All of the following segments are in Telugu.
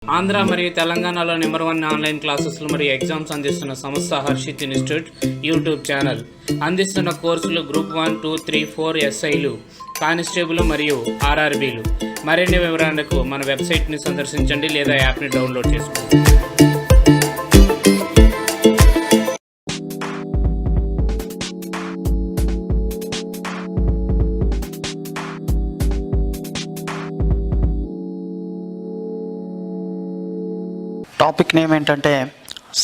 ఆంధ్ర మరియు తెలంగాణలో నెంబర్ 1 ఆన్లైన్ క్లాసెస్లు మరియు ఎగ్జామ్స్ అందిస్తున్న సంస్థ హర్షిత్ ఇన్స్టిట్యూట్ యూట్యూబ్ ఛానల్. అందిస్తున్న కోర్సులు గ్రూప్ 1, 2, 3, 4 ఎస్ఐలు, కానిస్టేబుల్ మరియు ఆర్ఆర్బీలు. మరిన్ని వివరాలకు మన వెబ్సైట్ని సందర్శించండి లేదా యాప్ని డౌన్లోడ్ చేసుకోండి. టాపిక్ నేమ్ ఏంటంటే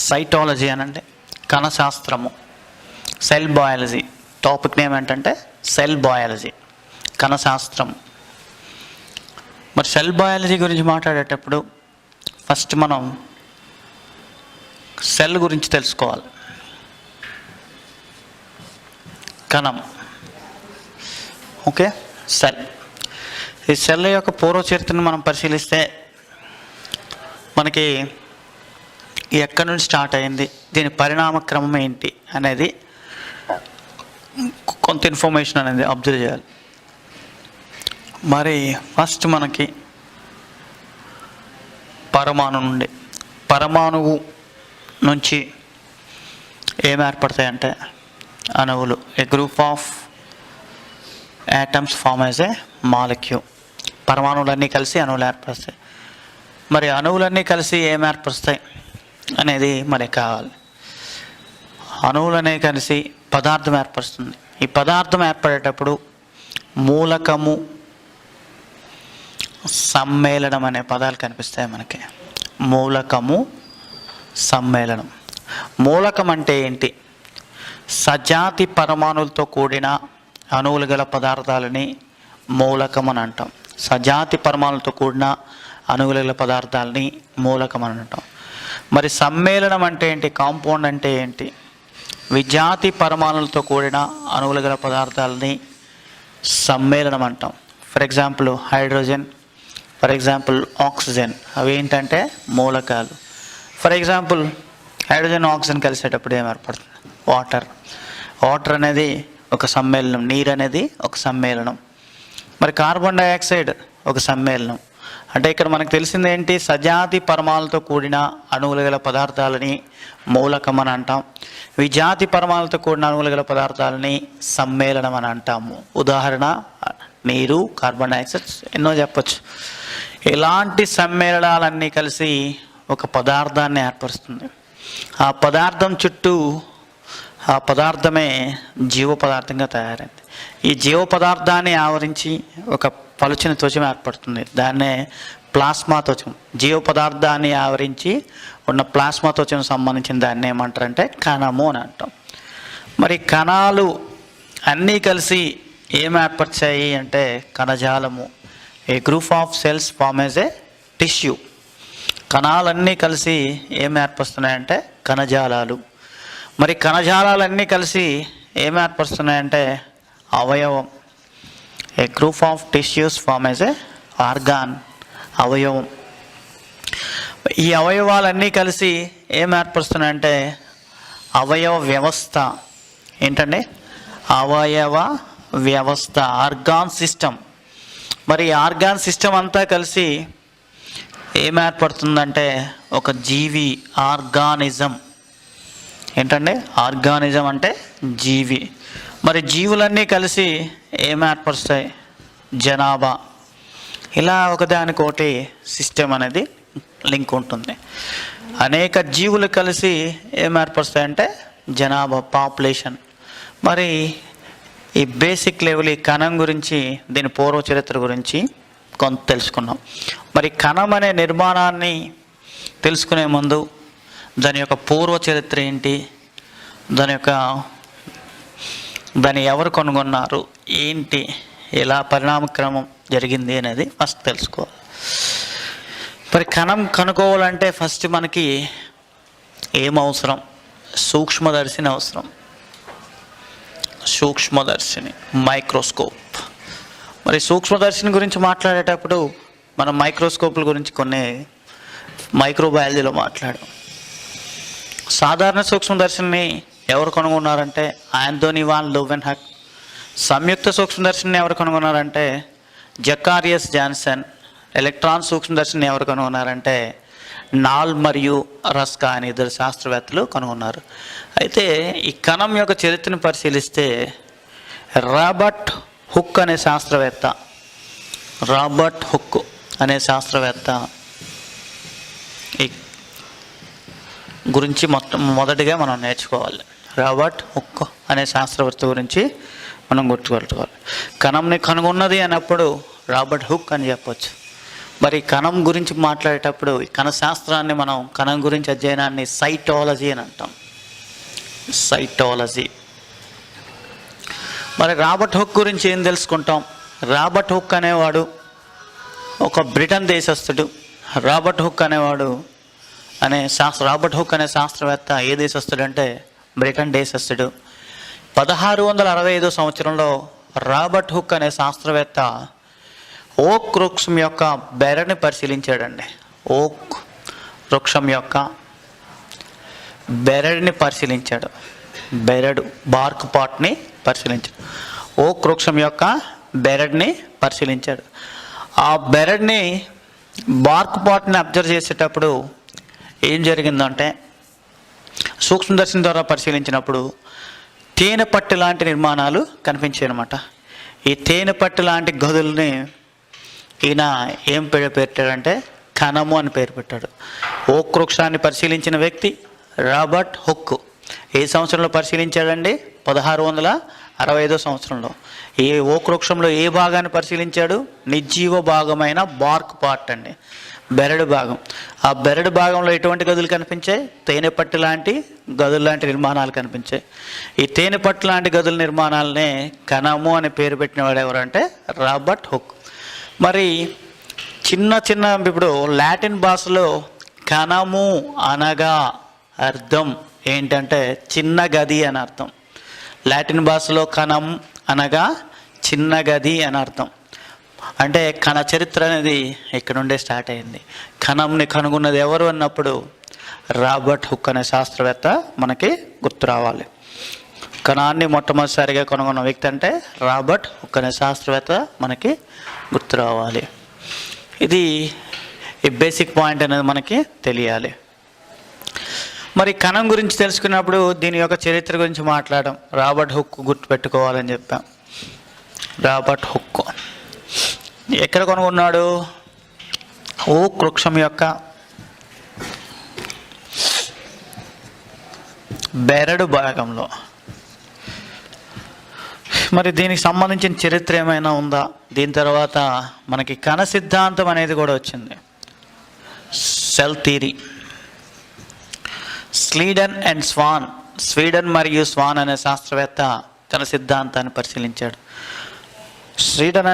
సైటాలజీ అనండి, కణశాస్త్రము, సెల్ బయాలజీ. టాపిక్ నేమ్ ఏంటంటే సెల్ బయాలజీ, కణశాస్త్రం. మరి సెల్ బయాలజీ గురించి మాట్లాడేటప్పుడు ఫస్ట్ మనం సెల్ గురించి తెలుసుకోవాలి. కణం, ఓకే. సెల్, ఈ సెల్ యొక్క పూర్వ చరిత్రను మనం పరిశీలిస్తే మనకి ఎక్కడి నుంచి స్టార్ట్ అయింది, దీని పరిణామ క్రమం ఏంటి అనేది కొంత ఇన్ఫర్మేషన్ అనేది అబ్జర్వ్ చేయాలి. మరి ఫస్ట్ మనకి పరమాణువు నుంచి ఏం ఏర్పడతాయంటే అణువులు. A group of atoms form as a molecule. పరమాణువులన్నీ కలిసి అణువులు ఏర్పడతాయి. మరి అణువులన్నీ కలిసి ఏం ఏర్పరుస్తాయి అనేది మనకి కావాలి. అణువులనే కలిసి పదార్థం ఏర్పరుస్తుంది. ఈ పదార్థం ఏర్పడేటప్పుడు మూలకము, సమ్మేళనం అనే పదాలు కనిపిస్తాయి మనకి. మూలకము, సమ్మేళనం. మూలకం అంటే ఏంటి? సజాతి పరమాణువులతో కూడిన అణువులు గల పదార్థాలని మూలకం అని అంటాం. సజాతి పరమాణువులతో కూడిన అణువుల గల పదార్థాలని మూలకం అని అంటాం. మరి సమ్మేళనం అంటే ఏంటి? కాంపౌండ్ అంటే ఏంటి? విజాతి పరమాణువులతో కూడిన అణువుల గల పదార్థాలని సమ్మేళనం అంటాం. For example hydrogen, for example oxygen, అవి ఏంటంటే మూలకాలు. ఫర్ ఎగ్జాంపుల్ హైడ్రోజన్, ఆక్సిజన్ కలిసేటప్పుడు ఏం ఏర్పడుతుంది? వాటర్ అనేది ఒక సమ్మేళనం, నీరు అనేది ఒక సమ్మేళనం. మరి కార్బన్ డైఆక్సైడ్ ఒక సమ్మేళనం. అంటే ఇక్కడ మనకు తెలిసింది ఏంటి? సజాతి పరమాణులతో కూడిన అణువులు గల పదార్థాలని మూలకం అని అంటాం. విజాతి పరమాణులతో కూడిన అణువులు గల పదార్థాలని సమ్మేళనం అని అంటాము. ఉదాహరణ నీరు, కార్బన్ డైఆక్సైడ్, ఎన్నో చెప్పచ్చు. ఇలాంటి సమ్మేళనాలన్నీ కలిసి ఒక పదార్థాన్ని ఏర్పరుస్తుంది. ఆ పదార్థం చుట్టూ ఆ పదార్థమే జీవ పదార్థంగా తయారైంది. ఈ జీవ పదార్థాన్ని ఆవరించి ఒక పలుచని త్వచం ఏర్పడుతుంది. దాన్నే ప్లాస్మా త్వచం. జీవ పదార్థాన్ని ఆవరించి ఉన్న ప్లాస్మా త్వచం సంబంధించిన దాన్ని ఏమంటారంటే కణము అని అంటాం. మరి కణాలు అన్నీ కలిసి ఏం ఏర్పరిచాయి అంటే కణజాలము. A group of cells form as a tissue. కణాలన్నీ కలిసి ఏం ఏర్పరుస్తున్నాయంటే కణజాలాలు. మరి కణజాలాలన్నీ కలిసి ఏం ఏర్పరుస్తున్నాయంటే అవయవం. A group of tissues form as a organ, అవయవం. ఈ అవయవాలన్నీ కలిసి ఏం ఏర్పరుస్తున్నాయంటే అవయవ వ్యవస్థ. ఏంటండి? అవయవ వ్యవస్థ, ఆర్గాన్ సిస్టమ్. మరి ఆర్గాన్ సిస్టమ్ అంతా కలిసి ఏం ఏర్పడుతుందంటే ఒక జీవి, ఆర్గానిజం. ఏంటండి? ఆర్గానిజం అంటే జీవి. మరి జీవులన్నీ కలిసి ఏం ఏర్పరుస్తాయి? జనాభా. ఇలా ఒకదానికోటి సిస్టమ్ అనేది లింక్ ఉంటుంది. అనేక జీవులు కలిసి ఏం ఏర్పరుస్తాయంటే జనాభా, పాపులేషన్. మరి ఈ బేసిక్ లెవెల్ ఈ కణం గురించి, దీని పూర్వ చరిత్ర గురించి కొంత తెలుసుకున్నాం. మరి కణం అనే నిర్మాణాన్ని తెలుసుకునే ముందు దాని యొక్క పూర్వ చరిత్ర ఏంటి, దాన్ని ఎవరు కనుగొన్నారు, ఏంటి, ఎలా పరిణామక్రమం జరిగింది అనేది ఫస్ట్ తెలుసుకోవాలి. మరి కణం కనుక్కోవాలంటే ఫస్ట్ మనకి ఏం అవసరం? సూక్ష్మదర్శిని అవసరం. సూక్ష్మదర్శిని, మైక్రోస్కోప్. మరి సూక్ష్మదర్శిని గురించి మాట్లాడేటప్పుడు మనం మైక్రోస్కోప్ల గురించి కొన్ని మైక్రోబయాలజీలో మాట్లాడాం. సాధారణ సూక్ష్మదర్శిని ఎవరు కనుగొన్నారంటే ఆంథోనీ వాన్ లూవెన్హాక్. సంయుక్త సూక్ష్మదర్శిని ఎవరు కనుగొన్నారంటే జకారియస్ జాన్సన్. ఎలక్ట్రాన్ సూక్ష్మదర్శిని ఎవరు కనుగొన్నారంటే నాల్ మరియు రస్కా అనే ఇద్దరు శాస్త్రవేత్తలు కనుగొన్నారు. అయితే ఈ కణం యొక్క చరిత్రను పరిశీలిస్తే రాబర్ట్ హుక్ అనే శాస్త్రవేత్త ఈ గురించి మొదటిగా మనం నేర్చుకోవాలి. రాబర్ట్ హుక్ అనే శాస్త్రవేత్త గురించి మనం గుర్తుపెట్టుకోవాలి. కణంని కనుగొన్నది అన్నప్పుడు రాబర్ట్ హుక్ అని చెప్పొచ్చు. మరి కణం గురించి మాట్లాడేటప్పుడు ఈ కణ శాస్త్రాన్ని మనం కణం గురించి అధ్యయనాన్ని సైటాలజీ అని అంటాం. సైటాలజీ. మరి రాబర్ట్ హుక్ గురించి ఏం తెలుసుకుంటాం? రాబర్ట్ హుక్ అనేవాడు ఒక బ్రిటన్ దేశస్థుడు. రాబర్ట్ హుక్ అనే శాస్త్రవేత్త ఏ దేశస్థుడు అంటే బ్రిటన్ దేశస్థుడు. 1665 సంవత్సరంలో రాబర్ట్ హుక్ అనే శాస్త్రవేత్త ఓక్ వృక్షం యొక్క బెరడుని పరిశీలించాడండి. ఓక్ వృక్షం యొక్క బెరడుని పరిశీలించాడు. బెరడు బార్క్ పాట్ని పరిశీలించాడు. ఓక్ వృక్షం యొక్క బెరడుని పరిశీలించాడు. ఆ బెరడుని బార్క్ పాట్ని అబ్జర్వ్ చేసేటప్పుడు ఏం జరిగిందంటే సూక్ష్మదర్శనం ద్వారా పరిశీలించినప్పుడు తేనెపట్టు లాంటి నిర్మాణాలు కనిపించాయి అన్నమాట. ఈ తేనెపట్టు లాంటి గదుల్ని ఈయన ఏం పేరు పెట్టాడంటే కణము అని పేరు పెట్టాడు. ఓక్ వృక్షాన్ని పరిశీలించిన వ్యక్తి రాబర్ట్ హుక్. ఏ సంవత్సరంలో పరిశీలించాడండి? 1665 సంవత్సరంలో. ఏ ఓక్ వృక్షంలో ఏ భాగాన్ని పరిశీలించాడు? నిర్జీవ భాగమైన బార్క్ పార్ట్ అండి, బెరడు భాగం. ఆ బెరడు భాగంలో ఎటువంటి గదులు కనిపించాయి? తేనెపట్టు లాంటి గదులు లాంటి నిర్మాణాలు కనిపించాయి. ఈ తేనెపట్టు లాంటి గదుల నిర్మాణాలనే కణము అని పేరు పెట్టినవాడు ఎవరంటే రాబర్ట్ హుక్. మరి ఇప్పుడు లాటిన్ భాషలో కణము అనగా అర్థం ఏంటంటే చిన్న గది అని అర్థం. లాటిన్ భాషలో కణం అనగా చిన్న గది అని అర్థం. అంటే కణ చరిత్ర అనేది ఇక్కడ నుండే స్టార్ట్ అయింది. కణంని కనుగొన్నది ఎవరు అన్నప్పుడు రాబర్ట్ హుక్ అనే శాస్త్రవేత్త మనకి గుర్తు రావాలి. కణాన్ని మొట్టమొదటిసారిగా కనుగొన్న వ్యక్తి అంటే రాబర్ట్ హుక్ అనే శాస్త్రవేత్త మనకి గుర్తు రావాలి. ఇది ఈ బేసిక్ పాయింట్ అనేది మనకి తెలియాలి. మరి కణం గురించి తెలుసుకున్నప్పుడు దీని యొక్క చరిత్ర గురించి మాట్లాడడం. రాబర్ట్ హుక్ గుర్తుపెట్టుకోవాలని చెప్పాం. రాబర్ట్ హుక్ ఎక్కడ కనుగొన్నాడు? ఓక్ వృక్షం యొక్క బెరడు భాగంలో. మరి దీనికి సంబంధించిన చరిత్ర ఏమైనా ఉందా? దీని తర్వాత మనకి కణ సిద్ధాంతం అనేది కూడా వచ్చింది. Cell theory. స్వీడన్ మరియు స్వాన్ అనే శాస్త్రవేత్త కణ సిద్ధాంతాన్ని పరిశీలించాడు. స్వీడన్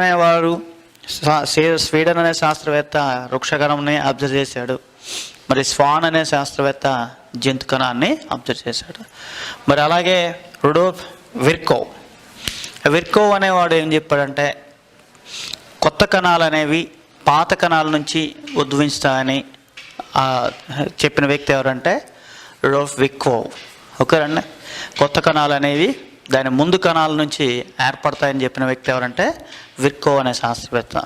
అనే శాస్త్రవేత్త వృక్షకణంని అబ్జర్వ్ చేశాడు. మరి స్వాన్ అనే శాస్త్రవేత్త జంతు కణాన్ని అబ్జర్వ్ చేశాడు. మరి అలాగే రుడోల్ఫ్ విర్కో అనేవాడు ఏం చెప్పాడంటే కొత్త కణాలు అనేవి పాత కణాల నుంచి ఉద్భవిస్తాయని చెప్పిన వ్యక్తి ఎవరంటే రుడోల్ఫ్ విర్కో. ఓకేనండి. కొత్త కణాలు అనేవి దాని ముందు కణాల నుంచి ఏర్పడతాయని చెప్పిన వ్యక్తి ఎవరంటే విర్కో అనే శాస్త్రవేత్త.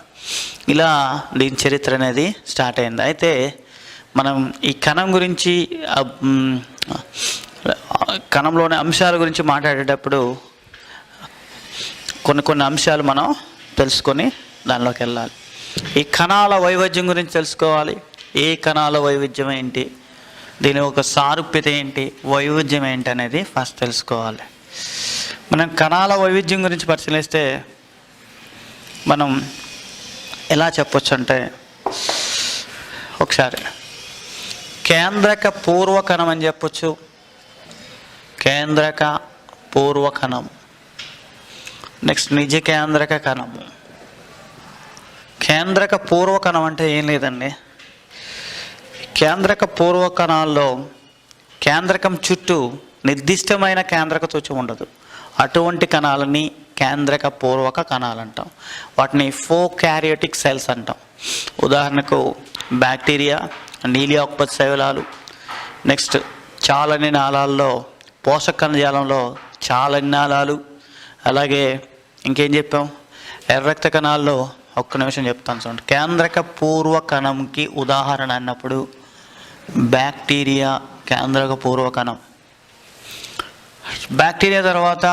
ఇలా దీని చరిత్ర అనేది స్టార్ట్ అయింది. అయితే మనం ఈ కణం గురించి కణంలోని అంశాల గురించి మాట్లాడేటప్పుడు కొన్ని అంశాలు మనం తెలుసుకొని దానిలోకి వెళ్ళాలి. ఈ కణాల వైవిధ్యం గురించి తెలుసుకోవాలి. ఏ కణాల వైవిధ్యం ఏంటి, దీని ఒక సారూప్యత ఏంటి, వైవిధ్యం ఏంటి అనేది ఫస్ట్ తెలుసుకోవాలి. మనం కణాల వైవిధ్యం గురించి పరిశీలిస్తే మనం ఎలా చెప్పొచ్చు అంటే ఒకసారి కేంద్రక పూర్వకణం అని చెప్పొచ్చు. కేంద్రక పూర్వకణం. నెక్స్ట్ నిజ కేంద్రక కణము. కేంద్రక పూర్వకణం అంటే ఏం లేదండి. కేంద్రక పూర్వకణాల్లో కేంద్రకం చుట్టూ నిర్దిష్టమైన కేంద్రక త్వచం ఉండదు. అటువంటి కణాలని కేంద్రక పూర్వక కణాలు అంటాం. వాటిని ఫోకారియోటిక్ సెల్స్ అంటాం. ఉదాహరణకు బ్యాక్టీరియా, నీలి ఆకుపచ్చ శైవలాలు, నెక్స్ట్ చాలని నాళాల్లో, పోషక కణజాలంలో చాలని నాళాలు, అలాగే ఇంకేం చెప్పాం, ఎర్ర రక్త కణాల్లో ఒక్క నిమిషం చెప్తాను చూడండి. కేంద్రక పూర్వ కణంకి ఉదాహరణ అన్నప్పుడు బ్యాక్టీరియా కేంద్రక పూర్వ కణం. బ్యాక్టీరియా తర్వాత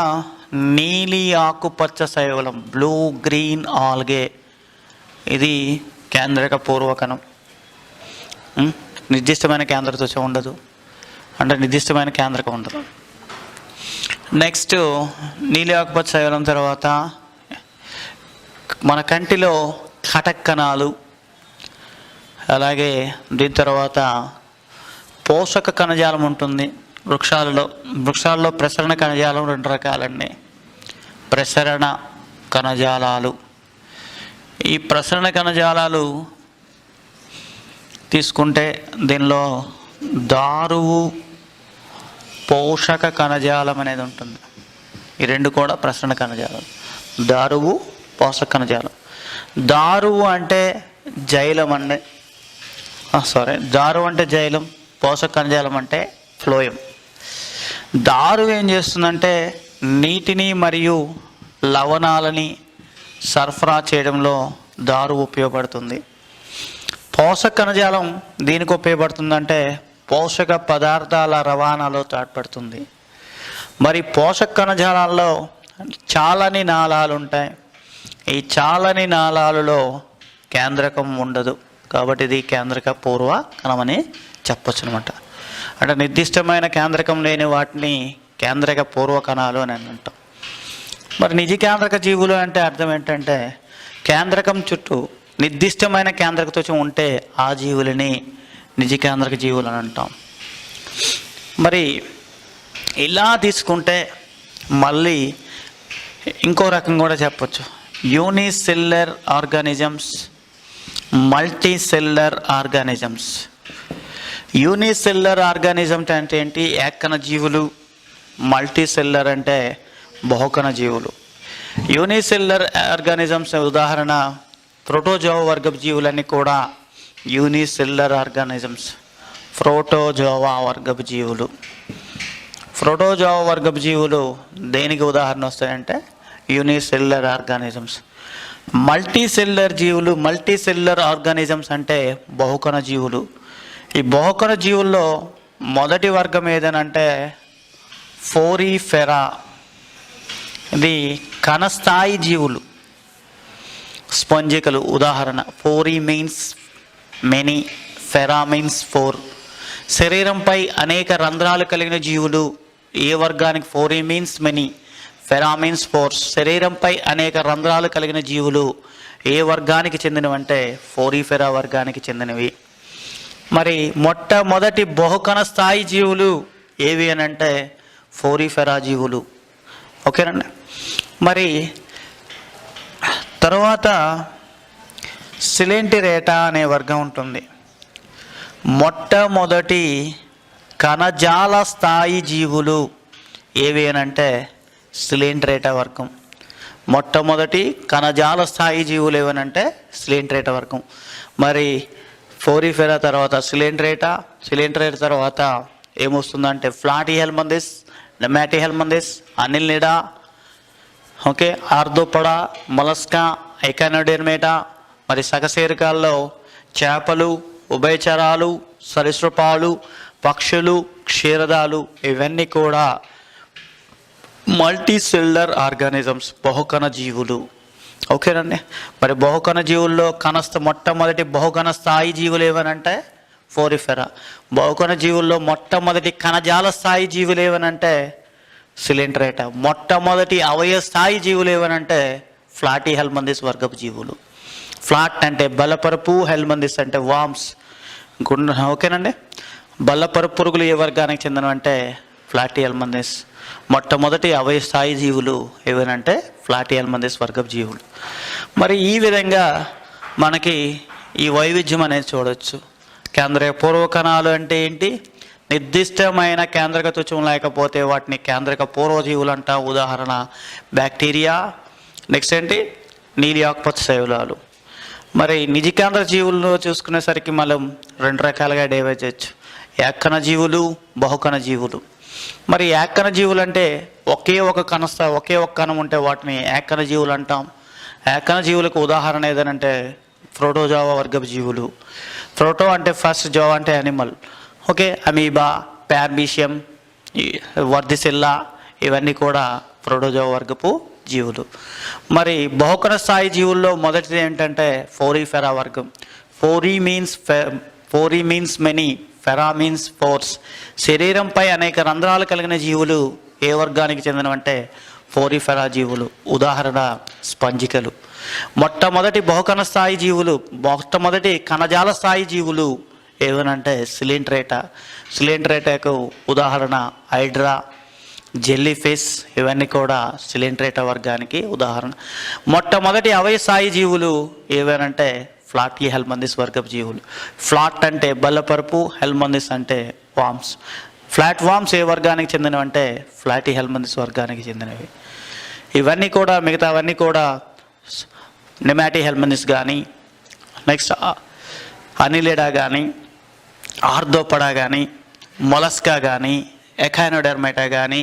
నీలి ఆకుపచ్చ శైవలం, బ్లూ గ్రీన్ ఆల్గే, ఇది కేంద్రక పూర్వ కణం. నిర్దిష్టమైన కేంద్రక ఉండదు, అంటే నిర్దిష్టమైన కేంద్రకం ఉండదు. నెక్స్ట్ నీలి ఆకుపచ్చ శైవలం తర్వాత మన కంటిలో కటక్ కణాలు, అలాగే దీని తర్వాత పోషక కణజాలం ఉంటుంది. వృక్షాలలో ప్రసరణ కణజాలం 2 రకాలండి. ప్రసరణ కణజాలాలు, ఈ ప్రసరణ కణజాలాలు తీసుకుంటే దీనిలో దారువు పోషక కణజాలం అనేది ఉంటుంది. ఈ 2 కూడా ప్రసరణ కణజాలం. దారువు పోషక కణజాలం. దారువు అంటే జైలం అండి, దారువు అంటే జైలం, పోషక కణజాలం అంటే ఫ్లోయం. దారువు ఏం చేస్తుందంటే నీటిని మరియు లవణాలని సరఫరా చేయడంలో దారువు ఉపయోగపడుతుంది. పోషక కణజాలం దేనికి ఉపయోగపడుతుందంటే పోషక పదార్థాల రవాణాలో తోడ్పడుతుంది. మరి పోషక కణజాలాల్లో చాలని నాళాలు ఉంటాయి. ఈ చాలని నాళాలలో కేంద్రకం ఉండదు, కాబట్టి ఇది కేంద్రక పూర్వ కణమని చెప్పచ్చు అనమాట. అంటే నిర్దిష్టమైన కేంద్రకం లేని వాటిని కేంద్రక పూర్వ కణాలు అని అంటాం. మరి నిజ కేంద్రక జీవులు అంటే అర్థం ఏంటంటే కేంద్రకం చుట్టూ నిర్దిష్టమైన కేంద్రకత్వం ఉంటే ఆ జీవులని నిజ కేంద్రక జీవులు అని అంటాం. మరి ఇలా తీసుకుంటే మళ్ళీ ఇంకో రకం కూడా చెప్పచ్చు. Unicellular organisms, multicellular organisms. Unicellular organism అంటే ఏంటి? ఏకకణ జీవులు. మల్టీసెల్యులర్ అంటే బహుకణ జీవులు. యూనిసెల్యులర్ ఆర్గానిజమ్స్ ఉదాహరణ ప్రోటోజోవా వర్గపు జీవులన్నీ కూడా యూనిసెల్యులర్ ఆర్గానిజమ్స్. ప్రోటోజోవా వర్గపు జీవులు. ప్రోటోజోవా వర్గపు జీవులు దేనికి ఉదాహరణ వస్తాయంటే యూనిసెల్యులర్ ఆర్గానిజమ్స్. మల్టీసెల్యులర్ జీవులు, మల్టీసెల్యులర్ ఆర్గానిజమ్స్ అంటే బహుకణ జీవులు. ఈ బహుకణ జీవుల్లో మొదటి వర్గం ఏదనంటే ఫోరిఫెరా. ఇది కణస్థాయి జీవులు, స్పంజికలు. ఉదాహరణ ఫోరి మీన్స్ మెనీ, ఫెరా మీన్స్ 4. శరీరంపై అనేక రంధ్రాలు కలిగిన జీవులు ఏ వర్గానికి? ఫోరి మీన్స్ మెనీ, ఫెరా మీన్స్ 4. శరీరంపై అనేక రంధ్రాలు కలిగిన జీవులు ఏ వర్గానికి చెందినవంటే ఫోరిఫెరా వర్గానికి చెందినవి. మరి మొట్టమొదటి బహుకణ స్థాయి జీవులు ఏవి అని అంటే ఫోరిఫెరా జీవులు. ఓకేనండి. మరి తర్వాత సిలెంటిరేటా అనే వర్గం ఉంటుంది. మొట్టమొదటి కణజాల స్థాయి జీవులు ఏవి అని అంటే సిలెంటిరేటా వర్గం. మొట్టమొదటి కణజాల స్థాయి జీవులు ఏవనంటే సిలెంటిరేటా వర్గం. మరి ఫోరిఫెరా తర్వాత సిలెంటిరేటా, సిలెంటిరేటా తర్వాత ఏమొస్తుందంటే ఫ్లాటిహెల్మంథిస్, నెమాటిహెల్మంథిస్, అనిల్నిడా, ఓకే, ఆర్థోపడా, మొలస్కా, ఎకానోడెర్మేటా. మరి సకశేరుకాల్లో చేపలు, ఉభయచరాలు, సరీసృపాలు, పక్షులు, క్షీరదాలు ఇవన్నీ కూడా మల్టీసెల్యులర్ ఆర్గానిజమ్స్, బహుకణ జీవులు. ఓకేనండి. మరి బహుకణ జీవుల్లో మొట్టమొదటి బహుకణ స్థాయి జీవులు ఏవనంటే ఫోరిఫెరా. బహుకణ జీవుల్లో మొట్టమొదటి కణజాల స్థాయి జీవులు ఏవనంటే సిలెంటిరేటా. మొట్టమొదటి అవయవ స్థాయి జీవులు ఏవనంటే ఫ్లాటిహెల్మంథిస్ వర్గపు జీవులు. ఫ్లాట్ అంటే బలపరుపు, హెల్మంథిస్ అంటే వామ్స్, ఓకేనండి. బల్లపరుపు పురుగులు ఏ వర్గానికి చెందినవంటే ఫ్లాటిహెల్మంథిస్. మొట్టమొదటి అవయవ స్థాయి జీవులు ఏవనంటే ఫ్లాటిహెల్మంథిస్ వర్గపు జీవులు. మరి ఈ విధంగా మనకి ఈ వైవిధ్యం అనేది చూడవచ్చు. కేంద్రక పూర్వ కణాలు అంటే ఏంటి? నిర్దిష్టమైన కేంద్రక త్వచం లేకపోతే వాటిని కేంద్రక పూర్వజీవులు అంట. ఉదాహరణ బ్యాక్టీరియా. నెక్స్ట్ ఏంటి? నీలి ఆకుపచ్చ శైవలాలు. మరి నిజ కేంద్ర జీవులను చూసుకునేసరికి మనం 2 రకాలుగా డివైడ్ చేయొచ్చు. ఏకకణ జీవులు, బహుకణ జీవులు. మరి ఏకకణ జీవులు అంటే ఒకే ఒక కణం ఉంటే వాటిని ఏకకణ జీవులు అంటాం. ఏకకణ జీవులకు ఉదాహరణ ఏదనంటే ప్రోటోజోవా వర్గపు జీవులు. ప్రోటో అంటే ఫస్ట్, జోవా అంటే యానిమల్. ఓకే, అమీబా, పార్మీషియం, వర్ధిసిల్లా ఇవన్నీ కూడా ప్రోటోజోవా వర్గపు జీవులు. మరి బహుకణ స్థాయి జీవుల్లో మొదటిది ఏంటంటే ఫోరిఫెరా వర్గం. Pori means many, fera means pores. శరీరంపై అనేక రంధ్రాలు కలిగిన జీవులు ఏ వర్గానికి చెందినవంటే ఫోరిఫెరా జీవులు. ఉదాహరణ స్పంజికలు. మొట్టమొదటి బహుకణ స్థాయి జీవులు, మొట్టమొదటి కణజాల స్థాయి జీవులు ఏవనంటే సిలిండ్రేటాకు ఉదాహరణ హైడ్రా, జెల్లీ ఫిష్, ఇవన్నీ కూడా సిలిండ్రేటా వర్గానికి ఉదాహరణ. మొట్టమొదటి అవయ స్థాయి జీవులు ఏవనంటే ఫ్లాటీ హెల్మందిస్ వర్గపు జీవులు. ఫ్లాట్ అంటే బల్లపరుపు, హెల్మందిస్ అంటే వామ్స్. ఫ్లాట్ వామ్స్ ఏ వర్గానికి చెందినవంటే ఫ్లాటీ హెల్మందిస్ వర్గానికి చెందినవి. ఇవన్నీ కూడా మిగతావన్నీ కూడా నెమాటీ హెల్మందిస్ కానీ, నెక్స్ట్ అనిలిడా కానీ, ఆర్థోపడా కానీ, మొలస్కా కానీ, ఎకానోడెర్మేటా కానీ,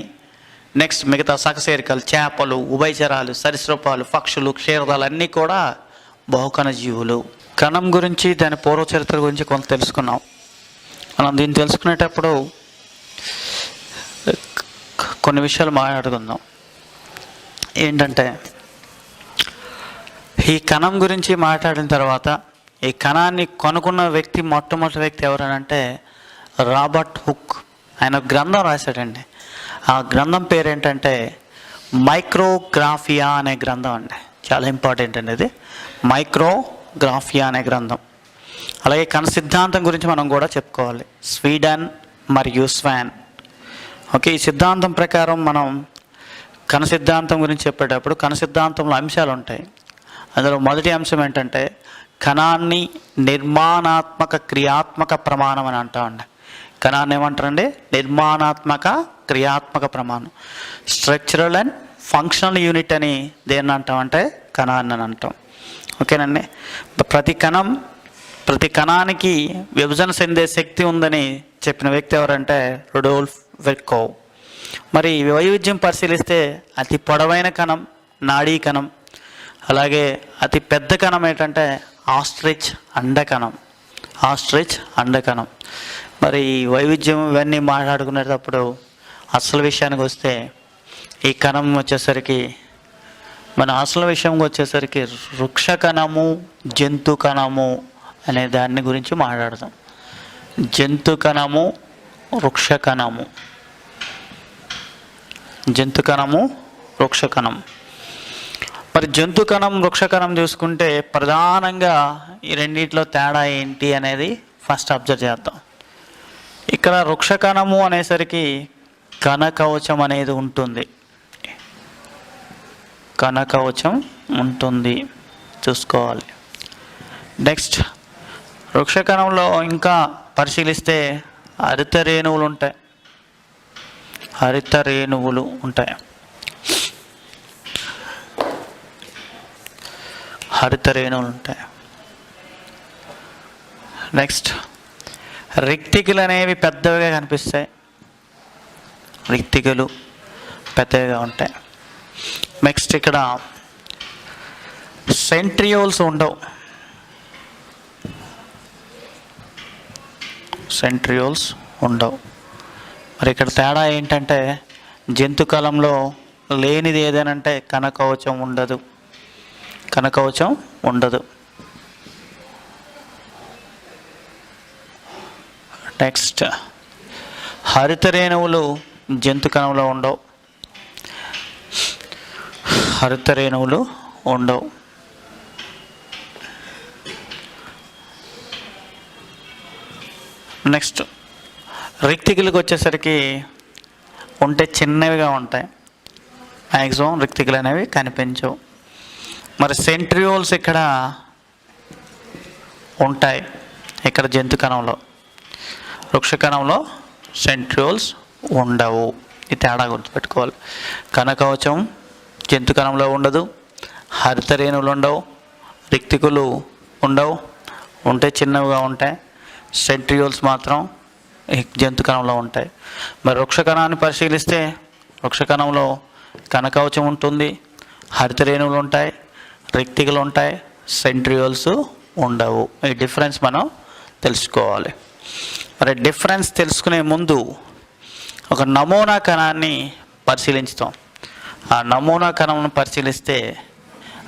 నెక్స్ట్ మిగతా సకశేరికలు, చేపలు, ఉభయచరాలు, సరీసృపాలు, పక్షులు, క్షీరదాలు అన్నీ కూడా బహుకణ జీవులు. కణం గురించి దాని పూర్వ చరిత్ర గురించి కొంత తెలుసుకున్నాం. మనం దీన్ని తెలుసుకునేటప్పుడు కొన్ని విషయాలు మాట్లాడుకుందాం. ఏంటంటే ఈ కణం గురించి మాట్లాడిన తర్వాత ఈ కణాన్ని కనుక్కున్న వ్యక్తి, మొట్టమొదటి వ్యక్తి ఎవరనంటే రాబర్ట్ హుక్. ఆయన గ్రంథం రాశాడండి. ఆ గ్రంథం పేరేంటంటే మైక్రోగ్రాఫియా అనే గ్రంథం అండి. చాలా ఇంపార్టెంట్ అండి ఇది, మైక్రోగ్రాఫియా అనే గ్రంథం. అలాగే కణ సిద్ధాంతం గురించి మనం కూడా చెప్పుకోవాలి. స్వీడన్ మరియు స్వాన్. ఓకే, ఈ సిద్ధాంతం ప్రకారం మనం కణ సిద్ధాంతం గురించి చెప్పేటప్పుడు కణ సిద్ధాంతంలో అంశాలు ఉంటాయి. అందులో మొదటి అంశం ఏంటంటే కణాన్ని నిర్మాణాత్మక క్రియాత్మక ప్రమాణం అని అంటామండి. కణాన్ని ఏమంటారండి? నిర్మాణాత్మక క్రియాత్మక ప్రమాణం. స్ట్రక్చరల్ అండ్ ఫంక్షనల్ యూనిట్ అని దేన్ని అంటామంటే కణాన్ని అని అంటాం. ఓకేనండి. ప్రతి కణానికి విభజన చెందే శక్తి ఉందని చెప్పిన వ్యక్తి ఎవరంటే రుడోల్ఫ్ విర్కోవ్. మరి వైవిధ్యం పరిశీలిస్తే అతి పొడవైన కణం నాడీ కణం, అలాగే అతి పెద్ద కణం ఏంటంటే ఆస్ట్రిచ్ అండకణం. మరి వైవిధ్యం ఇవన్నీ మాట్లాడుకునేటప్పుడు అసలు విషయానికి వస్తే ఈ కణం వచ్చేసరికి మన అసలు విషయంకి వచ్చేసరికి వృక్ష కణము, జంతు కణము అనే దాన్ని గురించి మాట్లాడదాం. జంతు కణము, వృక్ష కణము. జంతు కణము, వృక్ష కణం. మరి జంతు కణం, వృక్ష కణం చూసుకుంటే ప్రధానంగా ఈ రెండింటిలో తేడా ఏంటి అనేది ఫస్ట్ అబ్జర్వ్ చేద్దాం. ఇక్కడ వృక్ష కణము అనేసరికి కణకవచం అనేది ఉంటుంది. కణకవచం ఉంటుంది, చూసుకోవాలి. నెక్స్ట్ వృక్ష కణంలో ఇంకా పరిశీలిస్తే హరిత రేణువులు ఉంటాయి. నెక్స్ట్ రిక్తికలు అనేవి పెద్దవిగా కనిపిస్తాయి. రిక్తికలు పెద్దవిగా ఉంటాయి. నెక్స్ట్ ఇక్కడ సెంట్రియోల్స్ ఉండవు. మరి ఇక్కడ తేడా ఏంటంటే జంతుకాలంలో లేనిది ఏదేనంటే కణకవచం ఉండదు. నెక్స్ట్ హరిత రేణువులు జంతు కణంలో ఉండవు. నెక్స్ట్ రిక్తికలకు వచ్చేసరికి ఉంటే చిన్నవిగా ఉంటాయి. మ్యాక్సిమం రిక్తికలు అనేవి కనిపించవు. మరి సెంట్రియోల్స్ ఇక్కడ ఉంటాయి. ఇక్కడ జంతు కణంలో, వృక్ష కణంలో సెంట్రియోల్స్ ఉండవు. ఈ తేడా గుర్తుపెట్టుకోవాలి. కణకవచం జంతు కణంలో ఉండదు, హరిత రేణువులు ఉండవు, రిక్తికులు ఉండవు, ఉంటే చిన్నవిగా ఉంటాయి. సెంట్రియోల్స్ మాత్రం జంతు కణంలో ఉంటాయి. మరి వృక్ష కణాన్ని పరిశీలిస్తే వృక్ష కణంలో కణకవచం ఉంటుంది, హరిత రేణువులు ఉంటాయి, రిక్తికలు ఉంటాయి, సెంట్రియోల్స్ ఉండవు. ఈ డిఫరెన్స్ మనం తెలుసుకోవాలి. మరి డిఫరెన్స్ తెలుసుకునే ముందు ఒక నమూనా కణాన్ని పరిశీలించుతాం. ఆ నమూనా కణంను పరిశీలిస్తే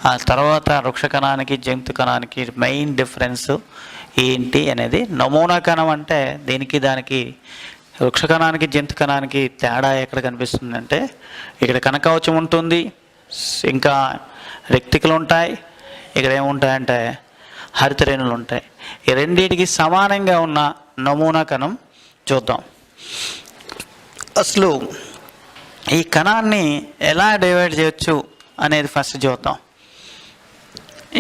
ఆ తర్వాత వృక్ష కణానికి జంతు కణానికి మెయిన్ డిఫరెన్స్ ఏంటి అనేది. నమూనా కణం అంటే దీనికి దానికి వృక్ష కణానికి జంతు కణానికి తేడా ఎక్కడ కనిపిస్తుంది అంటే, ఇక్కడ కణకవచం ఉంటుంది, ఇంకా రెక్టికలు ఉంటాయి, ఇక్కడ ఏముంటాయంటే హరితరేణులు ఉంటాయి. ఈ రెండింటికి సమానంగా ఉన్న నమూనా కణం చూద్దాం. అసలు ఈ కణాన్ని ఎలా డివైడ్ చేయొచ్చు అనేది ఫస్ట్ చూద్దాం.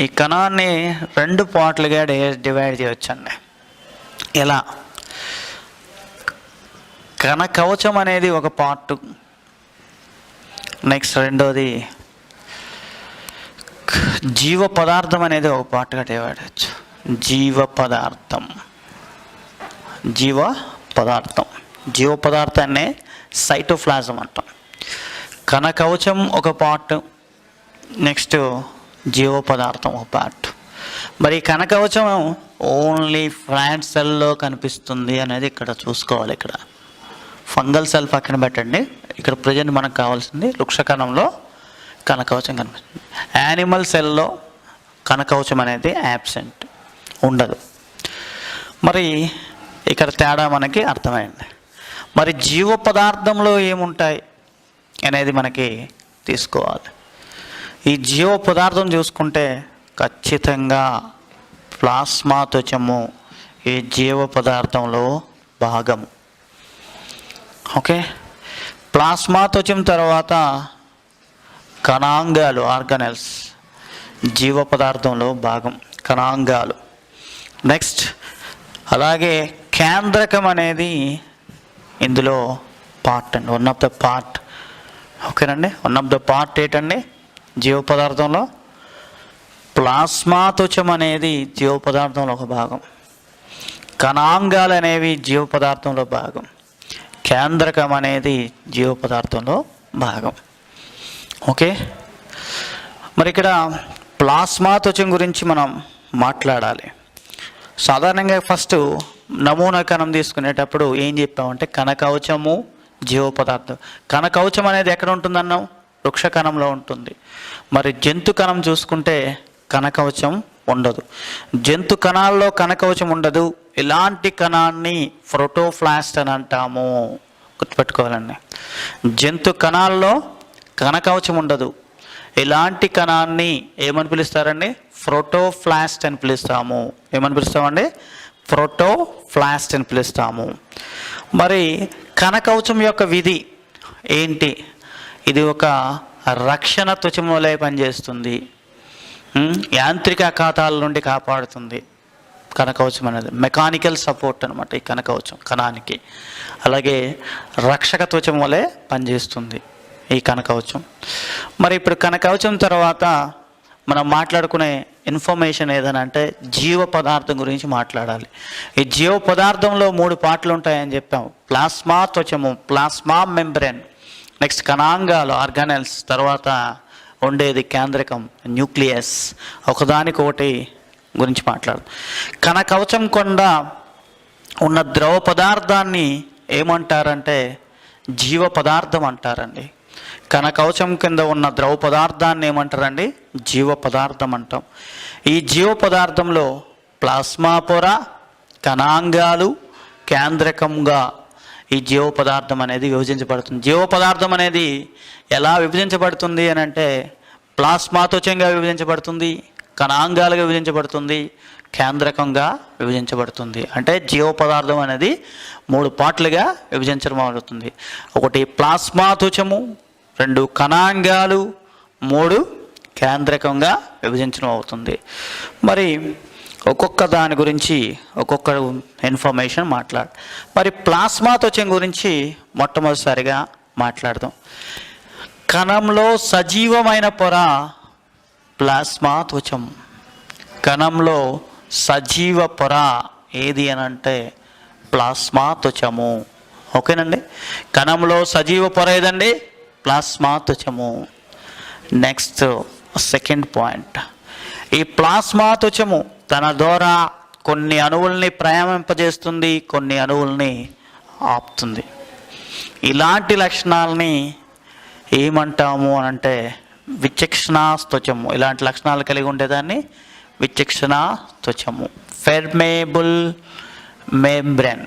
ఈ కణాన్ని 2 పార్ట్లుగా డివైడ్ చేయొచ్చండి. ఎలా? కణ కవచం అనేది ఒక పార్ట్, నెక్స్ట్ రెండోది జీవ పదార్థం అనేది ఒక పార్ట్గా డివైడ్ చేయొచ్చు. జీవ పదార్థాన్ని సైటోప్లాజం అంటాం. కణ కవచం ఒక పార్ట్, నెక్స్ట్ జీవ పదార్థం ఒక పార్ట్. మరి కణ కవచం ఓన్లీ ప్లాంట్ సెల్లో కనిపిస్తుంది అనేది ఇక్కడ చూసుకోవాలి. ఇక్కడ ఫంగల్ సెల్ పక్కన పెట్టండి, ఇక్కడ ప్రజెంట్ మనకు కావాల్సింది వృక్ష కణంలో కణకవచం కనిపిస్తుంది. యానిమల్ సెల్లో కణకవచం అనేది యాబ్సెంట్, ఉండదు. మరి ఇక్కడ తేడా మనకి అర్థమైంది. మరి జీవ పదార్థంలో ఏముంటాయి అనేది మనకి తీసుకోవాలి. ఈ జీవ పదార్థం చూసుకుంటే ఖచ్చితంగా ప్లాస్మా త్వచము ఈ జీవ పదార్థంలో భాగము. ఓకే, ప్లాస్మా త్వచం తర్వాత కణాంగాలు, ఆర్గనెల్స్ జీవ పదార్థంలో భాగం, కణాంగాలు. నెక్స్ట్ అలాగే కేంద్రకం అనేది ఇందులో పార్ట్ అండి, వన్ ఆఫ్ ద పార్ట్. ఓకేనండి, వన్ ఆఫ్ ద పార్ట్ ఏంటండి జీవ పదార్థంలో? ప్లాస్మా త్వచం అనేది జీవ పదార్థంలో ఒక భాగం, కణాంగాలు అనేవి జీవ పదార్థంలో భాగం, కేంద్రకం అనేది జీవ పదార్థంలో భాగం. ఓకే, మరి ఇక్కడ ప్లాస్మా త్వచం గురించి మనం మాట్లాడాలి. సాధారణంగా ఫస్ట్ నమూనా కణం తీసుకునేటప్పుడు ఏం చెప్పామంటే కణకవచము, జీవ పదార్థం. కణకవచం అనేది ఎక్కడ ఉంటుందన్నాం? వృక్ష కణంలో ఉంటుంది. మరి జంతు కణం చూసుకుంటే కణకవచం ఉండదు. జంతు కణాల్లో కణకవచం ఉండదు. ఇలాంటి కణాన్ని ప్రోటోప్లాస్ట్ అని అంటాము, గుర్తుపెట్టుకోవాలండి. జంతు కణాల్లో కణకవచం ఉండదు. ఇలాంటి కణాన్ని ఏమని పిలుస్తారండి? ప్రోటోప్లాస్ట్ అని పిలుస్తాము. ఏమని పిలుస్తామండి? ప్రోటోప్లాస్ట్ అని పిలుస్తాము. మరి కణకవచం యొక్క విధి ఏంటి? ఇది ఒక రక్షణ త్వచం వలె పనిచేస్తుంది, యాంత్రిక ఆఘాతాల నుండి కాపాడుతుంది. కణకవచం అనేది మెకానికల్ సపోర్ట్ అనమాట ఈ కణకవచం కణానికి. అలాగే రక్షక త్వచం వలె పనిచేస్తుంది ఈ కణకవచం. మరి ఇప్పుడు కణకవచం తర్వాత మనం మాట్లాడుకునే ఇన్ఫర్మేషన్ ఏదైనా అంటే జీవ పదార్థం గురించి మాట్లాడాలి. ఈ జీవ పదార్థంలో 3 పార్ట్లు ఉంటాయని చెప్పాము. ప్లాస్మా త్వచము, ప్లాస్మా మెంబ్రేన్, నెక్స్ట్ కణాంగాలు, ఆర్గానెల్స్, తర్వాత ఉండేది కేంద్రకం, న్యూక్లియస్. ఒకదానికొకటి గురించి మాట్లాడు. కణకవచం కొండ ఉన్న ద్రవ పదార్థాన్ని ఏమంటారంటే జీవ పదార్థం అంటారండి. కణకవచం కింద ఉన్న ద్రవ పదార్థాన్ని ఏమంటారండి? జీవ పదార్థం అంటాం. ఈ జీవ పదార్థంలో ప్లాస్మా పొర, కణాంగాలు, కేంద్రకంగా ఈ జీవ పదార్థం అనేది విభజించబడుతుంది. జీవ పదార్థం అనేది ఎలా విభజించబడుతుంది అని అంటే ప్లాస్మా త్వచంగా విభజించబడుతుంది, కణాంగాలుగా విభజించబడుతుంది, కేంద్రకంగా విభజించబడుతుంది. అంటే జీవ పదార్థం అనేది 3 పార్ట్లుగా విభజించడం అవుతుంది. 1 ప్లాస్మా త్వచము, 2 కణాంగాలు, 3 కేంద్రకంగా విభజించడం అవుతుంది. మరి ఒక్కొక్క దాని గురించి ఒక్కొక్క ఇన్ఫర్మేషన్ మరి ప్లాస్మా త్వచం గురించి మొట్టమొదటిసారిగా మాట్లాడదాం. కణంలో సజీవమైన పొర ప్లాస్మా త్వచం. కణంలో సజీవ పొర ఏది అని అంటే ప్లాస్మా త్వచము. ఓకేనండి, కణంలో సజీవ పొర ఏదండి? ప్లాస్మా త్వచము. నెక్స్ట్ సెకండ్ పాయింట్, ఈ ప్లాస్మా త్వచము తన ద్వారా కొన్ని అణువుల్ని ప్రయాణింపజేస్తుంది, కొన్ని అణువుల్ని ఆపుతుంది. ఇలాంటి లక్షణాలని ఏమంటాము అని అంటే విచక్షణా త్వచము. ఇలాంటి లక్షణాలు కలిగి ఉండేదాన్ని విచక్షణా త్వచము. ఫెర్మేబుల్ మెంబ్రేన్.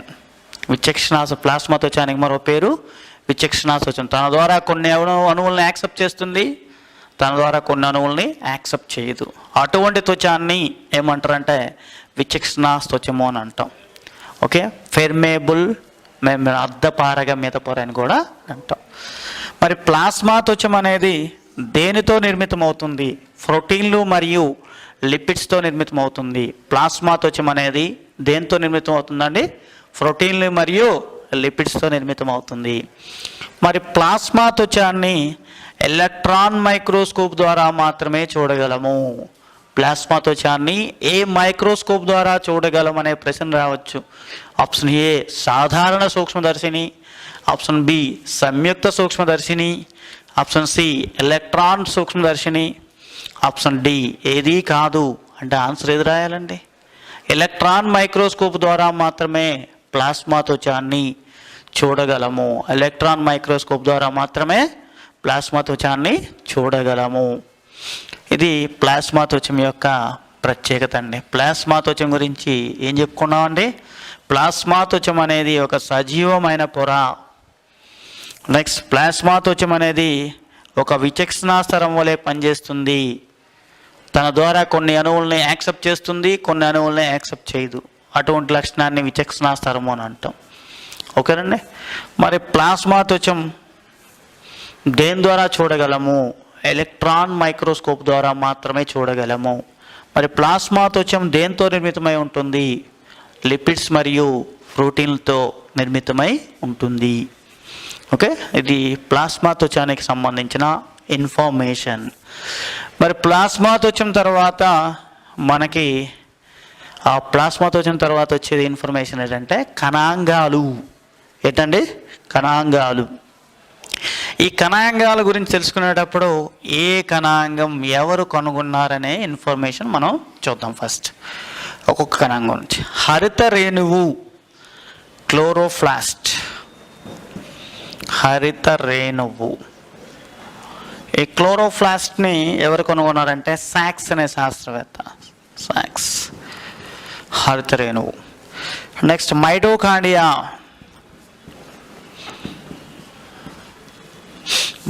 విచక్షణా ప్లాస్మా త్వచానికి మరో పేరు విచక్షణా త్వచం. తన ద్వారా కొన్ని అణువుల్ని యాక్సెప్ట్ చేస్తుంది, తన ద్వారా కొన్ని అణువుల్ని యాక్సెప్ట్ చేయదు. అటువంటి త్వచాన్ని ఏమంటారంటే విచక్షణా త్వచము అని అంటాం. ఓకే, ఫెర్మేబుల్ మెంబ్రేన్, అర్ధపారగమ్యత పొర అని కూడా అంటాం. మరి ప్లాస్మా త్వచం అనేది దేనితో నిర్మితం అవుతుంది? ప్రోటీన్లు మరియు లిపిడ్స్తో నిర్మితం అవుతుంది. ప్లాస్మా త్వచం అనేది దేంతో నిర్మితం అవుతుందండి? ప్రోటీన్లు మరియు లిపిడ్స్తో నిర్మితం అవుతుంది. మరి ప్లాస్మా త్వచాన్ని ఎలక్ట్రాన్ మైక్రోస్కోప్ ద్వారా మాత్రమే చూడగలము. ప్లాస్మా త్వచాన్ని ఏ మైక్రోస్కోప్ ద్వారా చూడగలం అనే ప్రశ్న రావచ్చు. ఆప్షన్ ఏ సాధారణ సూక్ష్మదర్శిని, ఆప్షన్ బి సంయుక్త సూక్ష్మదర్శిని, ఆప్షన్ సి ఎలక్ట్రాన్ సూక్ష్మదర్శిని, ఆప్షన్ డి ఏదీ కాదు. అంటే ఆన్సర్ ఏది రాయాలండి? ఎలక్ట్రాన్ మైక్రోస్కోప్ ద్వారా మాత్రమే ప్లాస్మా త్వచాన్ని చూడగలము. ఎలక్ట్రాన్ మైక్రోస్కోప్ ద్వారా మాత్రమే ప్లాస్మా త్వచాన్ని చూడగలము. ఇది ప్లాస్మా త్వచం యొక్క ప్రత్యేకత అండి. ప్లాస్మా త్వచం గురించి ఏం చెప్పుకున్నామండి? ప్లాస్మా త్వచం అనేది ఒక సజీవమైన పొర. నెక్స్ట్, ప్లాస్మా త్వచం అనేది ఒక విచక్షణాస్తరం వలె పనిచేస్తుంది. తన ద్వారా కొన్ని అణువుల్ని యాక్సెప్ట్ చేస్తుంది, కొన్ని అణువుల్ని యాక్సెప్ట్ చేయదు. అటువంటి లక్షణాన్ని విచక్షణాస్తరము అని అంటాం. ఓకేనండి. మరి ప్లాస్మా త్వచం దేని ద్వారా చూడగలము? ఎలక్ట్రాన్ మైక్రోస్కోప్ ద్వారా మాత్రమే చూడగలము. మరి ప్లాస్మా త్వచం దేంతో నిర్మితమై ఉంటుంది? లిపిడ్స్ మరియు ప్రోటీన్లతో నిర్మితమై ఉంటుంది. ఓకే, ఇది ప్లాస్మా త్వచానికి సంబంధించిన ఇన్ఫర్మేషన్. మరి ప్లాస్మా త్వచం తర్వాత మనకి ఆ ప్లాస్మా త్వచం తర్వాత వచ్చేది ఇన్ఫర్మేషన్ ఏంటంటే కణాంగాలు. ఏంటండి? కణాంగాలు. ఈ కణాంగాల గురించి తెలుసుకునేటప్పుడు ఏ కణాంగం ఎవరు కనుగొన్నారనే ఇన్ఫర్మేషన్ మనం చూద్దాం. ఫస్ట్ ఒక్కొక్క కణాంగం నుంచి. హరిత రేణువు, క్లోరోప్లాస్ట్. హరిత రేణువు. ఈ క్లోరోప్లాస్ట్ని ఎవరు కనుగొన్నారంటే సాక్స్ అనే శాస్త్రవేత్త. సాక్స్. హరిత రేణువు. Next mitochondria.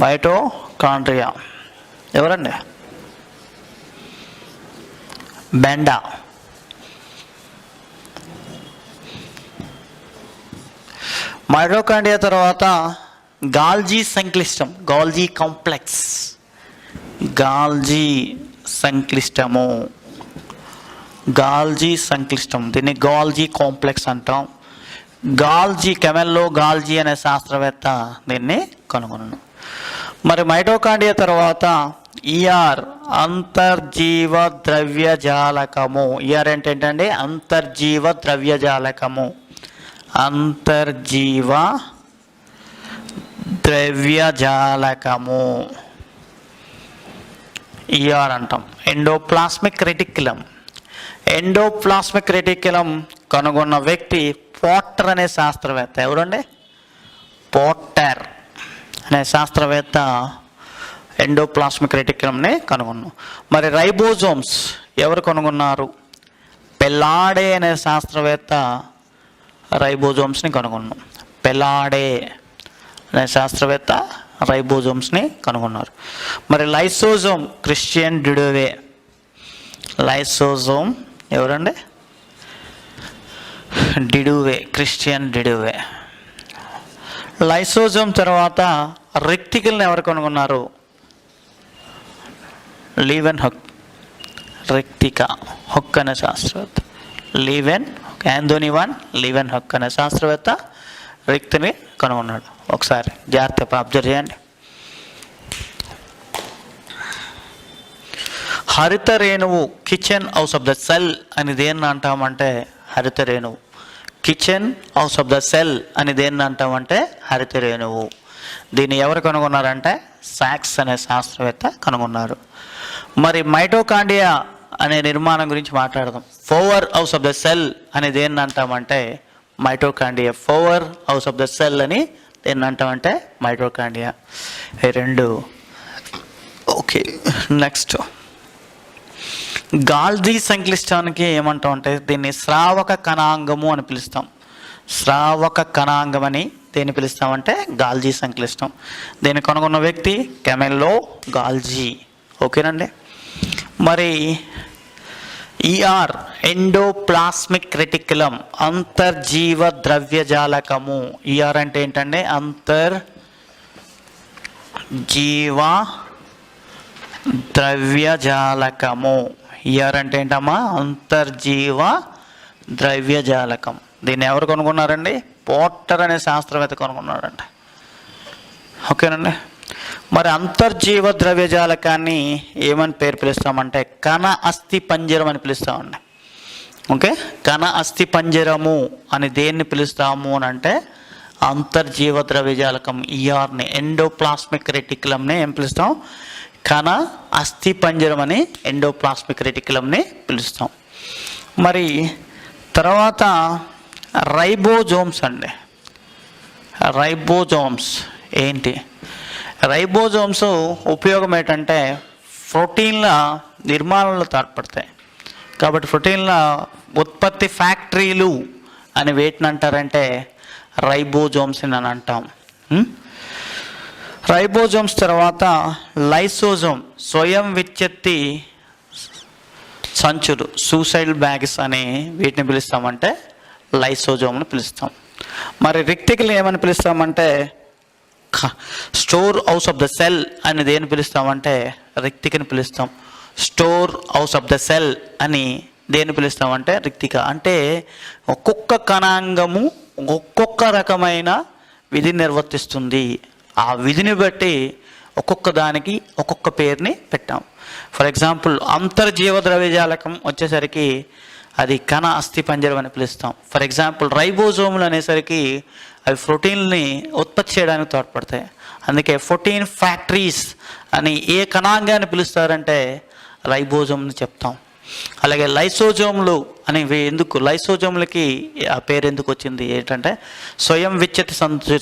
మైటోకాండ్రియా ఎవరండి? బెండా. మైటోకాండ్రియా తర్వాత గాల్జీ సంక్లిష్టం, గాల్జీ కాంప్లెక్స్. గాల్జీ సంక్లిష్టము, గాల్జీ సంక్లిష్టం, దీన్ని గాల్జీ కాంప్లెక్స్ అంటాం. గాల్జీ, కెమెల్లో గాల్జీ అనే శాస్త్రవేత్త దీన్ని కనుగొన్నాడు. మరి మైటోకాండ్రియా తర్వాత ఈఆర్, అంతర్జీవ ద్రవ్యజాలకము. ఈఆర్ అంటే ఏంటండి? అంతర్జీవ ద్రవ్యజాలకము. అంతర్జీవ ద్రవ్యజాలకము ఈఆర్ అంటాం. Endoplasmic reticulum. ఎండోప్లాస్మిక్ రెటిక్యులం కనుగొన్న వ్యక్తి పోర్టర్ అనే శాస్త్రవేత్త. ఎవరండి? పోర్టర్ అనే శాస్త్రవేత్త ఎండోప్లాస్మిక్ రెటిక్యులంని కనుగొన్నాం. మరి రైబోజోమ్స్ ఎవరు కనుగొన్నారు? పెల్లాడే అనే శాస్త్రవేత్త రైబోజోమ్స్ని కనుగొన్నాం. పెల్లాడే అనే శాస్త్రవేత్త రైబోజోమ్స్ని కనుగొన్నారు. మరి లైసోజోమ్, క్రిస్టియన్ డిడోవే. లైసోజోమ్ ఎవరండి? డిడోవే, క్రిస్టియన్ డిడోవే. లైసోజోమ్ తర్వాత రెక్టికల్ని ఎవరు కనుగొన్నారు? లీవెన్ హక్. రెక్టిక హక్ అనే శాస్త్రవేత్త. Leeuwen Antony van Leeuwenhoek అనే శాస్త్రవేత్త రెక్తిని కనుగొన్నాడు. ఒకసారి జాగ్రత్తగా అబ్జర్వ్ చేయండి. హరిత రేణువు, kitchen house of the cell అని దేన్ని అంటామంటే హరిత రేణువు. Kitchen house of the cell అని దేన్ని అంటామంటే హరిత రేణువు. దీన్ని ఎవరు కనుగొన్నారంటే సాక్స్ అనే శాస్త్రవేత్త కనుగొన్నారు. మరి మైటోకాండ్రియా అనే నిర్మాణం గురించి మాట్లాడదాం. Power house of the cell అనేది దేన్ని అంటామంటే mitochondria. Power house of the cell అని దేన్ని అంటామంటే మైటోకాండ్రియా. ఈ రెండు. ఓకే, నెక్స్ట్ గాల్జీ సంక్లిష్టానికి ఏమంటాం అంటే దీన్ని శ్రావక కణాంగము అని పిలుస్తాం. శ్రావక కణాంగం అని దేన్ని పిలుస్తామంటే గాల్జీ సంక్లిష్టం. దీన్ని కనుగొన్న వ్యక్తి కెమెల్లో గాల్జీ. ఓకేనండి. మరి ఈఆర్ ఎండోప్లాస్మిక్ రెటిక్యులం అంతర్జీవ ద్రవ్యజాలకము. ఈఆర్ అంటే ఏంటంటే అంతర్జీవ ద్రవ్యజాలకము. ఈఆర్ అంటే ఏంటమ్మా? అంతర్జీవ ద్రవ్యజాలకం. దీన్ని ఎవరు కనుగొన్నారండి? పోర్టర్ అనే శాస్త్రవేత్త కనుగొన్నాడండి. ఓకేనండి. మరి అంతర్జీవ ద్రవ్యజాలకాన్ని ఏమని పేరు పిలుస్తామంటే కణ అస్థి పంజరం అని పిలుస్తామండి. ఓకే, కణ అస్థి పంజరము అని దేన్ని పిలుస్తాము అని అంటే అంతర్జీవ ద్రవ్యజాలకం ఈఆర్ని, ఎండోప్లాస్మిక్ రెటిక్యులంని ఏం పిలుస్తాం? కణ అస్థి పంజరం అని ఎండోప్లాస్మిక్ రెటిక్యులంని పిలుస్తాం. మరి తర్వాత రైబోజోమ్స్ అండి. రైబోజోమ్స్ ఏంటి? రైబోజోమ్స్ ఉపయోగం ఏంటంటే ప్రోటీన్ల నిర్మాణంలో తోడ్పడతాయి. కాబట్టి ప్రోటీన్ల ఉత్పత్తి ఫ్యాక్టరీలు అని వేటిని అంటారంటే రైబోజోమ్స్ అని అంటాం. రైబోజోమ్స్ తర్వాత లైసోజోమ్, స్వయం విచ్ఛత్తి సంచులు, సూసైడ్ బ్యాగ్స్ అని వీటిని పిలుస్తామంటే లైసోజోమ్ని పిలుస్తాం. మరి రెక్టికల్ ఏమని పిలుస్తామంటే store house of the cell అని దేని పిలుస్తామంటే రెక్టికని పిలుస్తాం. Store house of the cell అని దేని పిలుస్తామంటే రెక్టిక. అంటే ఒక్కొక్క కణాంగము ఒక్కొక్క రకమైన విధిని నిర్వర్తిస్తుంది. ఆ విధిని బట్టి ఒక్కొక్క దానికి ఒక్కొక్క పేరుని పెట్టాం. ఫర్ ఎగ్జాంపుల్ అంతర్జీవ ద్రవ్యజాలకం వచ్చేసరికి అది కణ అస్థి పంజరం అని పిలుస్తాం. ఫర్ ఎగ్జాంపుల్ రైబోజోములు అనేసరికి అవి ప్రోటీన్ని ఉత్పత్తి చేయడానికి తోడ్పడతాయి. అందుకే ప్రోటీన్ ఫ్యాక్టరీస్ అని ఏ కణాంగాన్ని పిలుస్తారంటే రైబోజోమ్ని చెప్తాం. అలాగే లైసోజోములు అనేవి ఎందుకు, లైసోజోములకి ఆ పేరు ఎందుకు వచ్చింది ఏంటంటే స్వయం విచ్ఛత్తి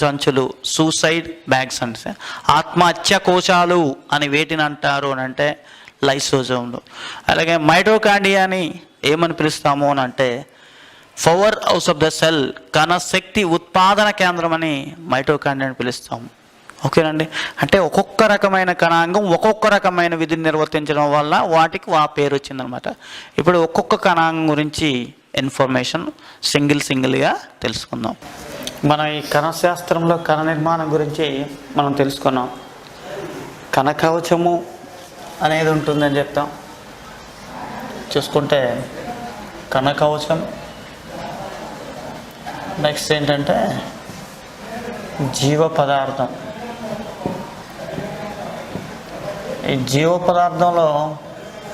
సంచులు, సూసైడ్ బ్యాగ్స్ అంటే ఆత్మహత్య కోశాలు అని వేటిని అంటారు అని అంటే లైసోజోములు. అలాగే మైటోకాండ్రియాని ఏమని పిలుస్తాము అని అంటే power house of the cell, కణ శక్తి ఉత్పాదన కేంద్రం అని మైటోకాండ్రియాని పిలుస్తాము. ఓకేనండి. అంటే ఒక్కొక్క రకమైన కణాంగం ఒక్కొక్క రకమైన విధిని నిర్వర్తించడం వల్ల వాటికి ఆ పేరు వచ్చిందనమాట. ఇప్పుడు ఒక్కొక్క కణాంగం గురించి ఇన్ఫర్మేషన్ సింగిల్గా తెలుసుకుందాం. మనం ఈ కణశాస్త్రంలో కణ నిర్మాణం గురించి మనం తెలుసుకున్నాం. కణ కవచము అనేది ఉంటుందని చెప్తాం. చూసుకుంటే కణ కవచం, నెక్స్ట్ ఏంటంటే జీవ పదార్థం. ఈ జీవ పదార్థంలో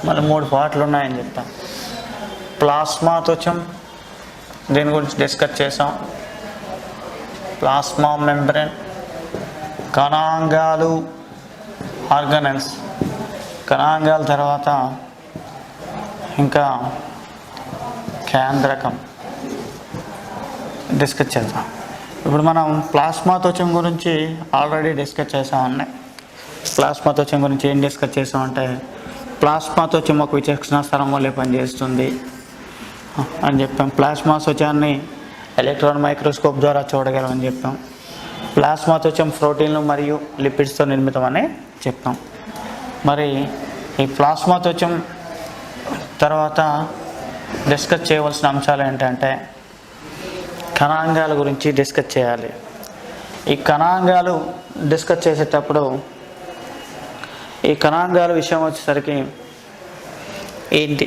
మన 3 పార్ట్లు ఉన్నాయని చెప్తాం. ప్లాస్మా త్వచం, దీని గురించి డిస్కస్ చేసాం. ప్లాస్మా మెంబ్రేన్, కణాంగాలు, ఆర్గనల్స్, కణాంగాల తర్వాత ఇంకా కేంద్రకం డిస్కస్ చేద్దాం. ఇప్పుడు మనం ప్లాస్మా త్వచం గురించి ఆల్రెడీ డిస్కస్ చేసామన్నా. ప్లాస్మా త్వచం గురించి ఏం డిస్కస్ చేసామంటే ప్లాస్మా త్వచం ఒక విచక్షణ స్థలం వల్లే పనిచేస్తుంది అని చెప్పాం. ప్లాస్మా త్వచాన్ని ఎలక్ట్రాన్ మైక్రోస్కోప్ ద్వారా చూడగలమని చెప్పాం. ప్లాస్మా త్వచం ప్రోటీన్లు మరియు లిపిడ్స్తో నిర్మితమని చెప్పాం. మరి ఈ ప్లాస్మా త్వచం తర్వాత డిస్కస్ చేయవలసిన అంశాలు ఏంటంటే కణాంగాల గురించి డిస్కస్ చేయాలి. ఈ కణాంగాలు డిస్కస్ చేసేటప్పుడు ఈ కణాంగాల విషయం వచ్చేసరికి ఏంటి,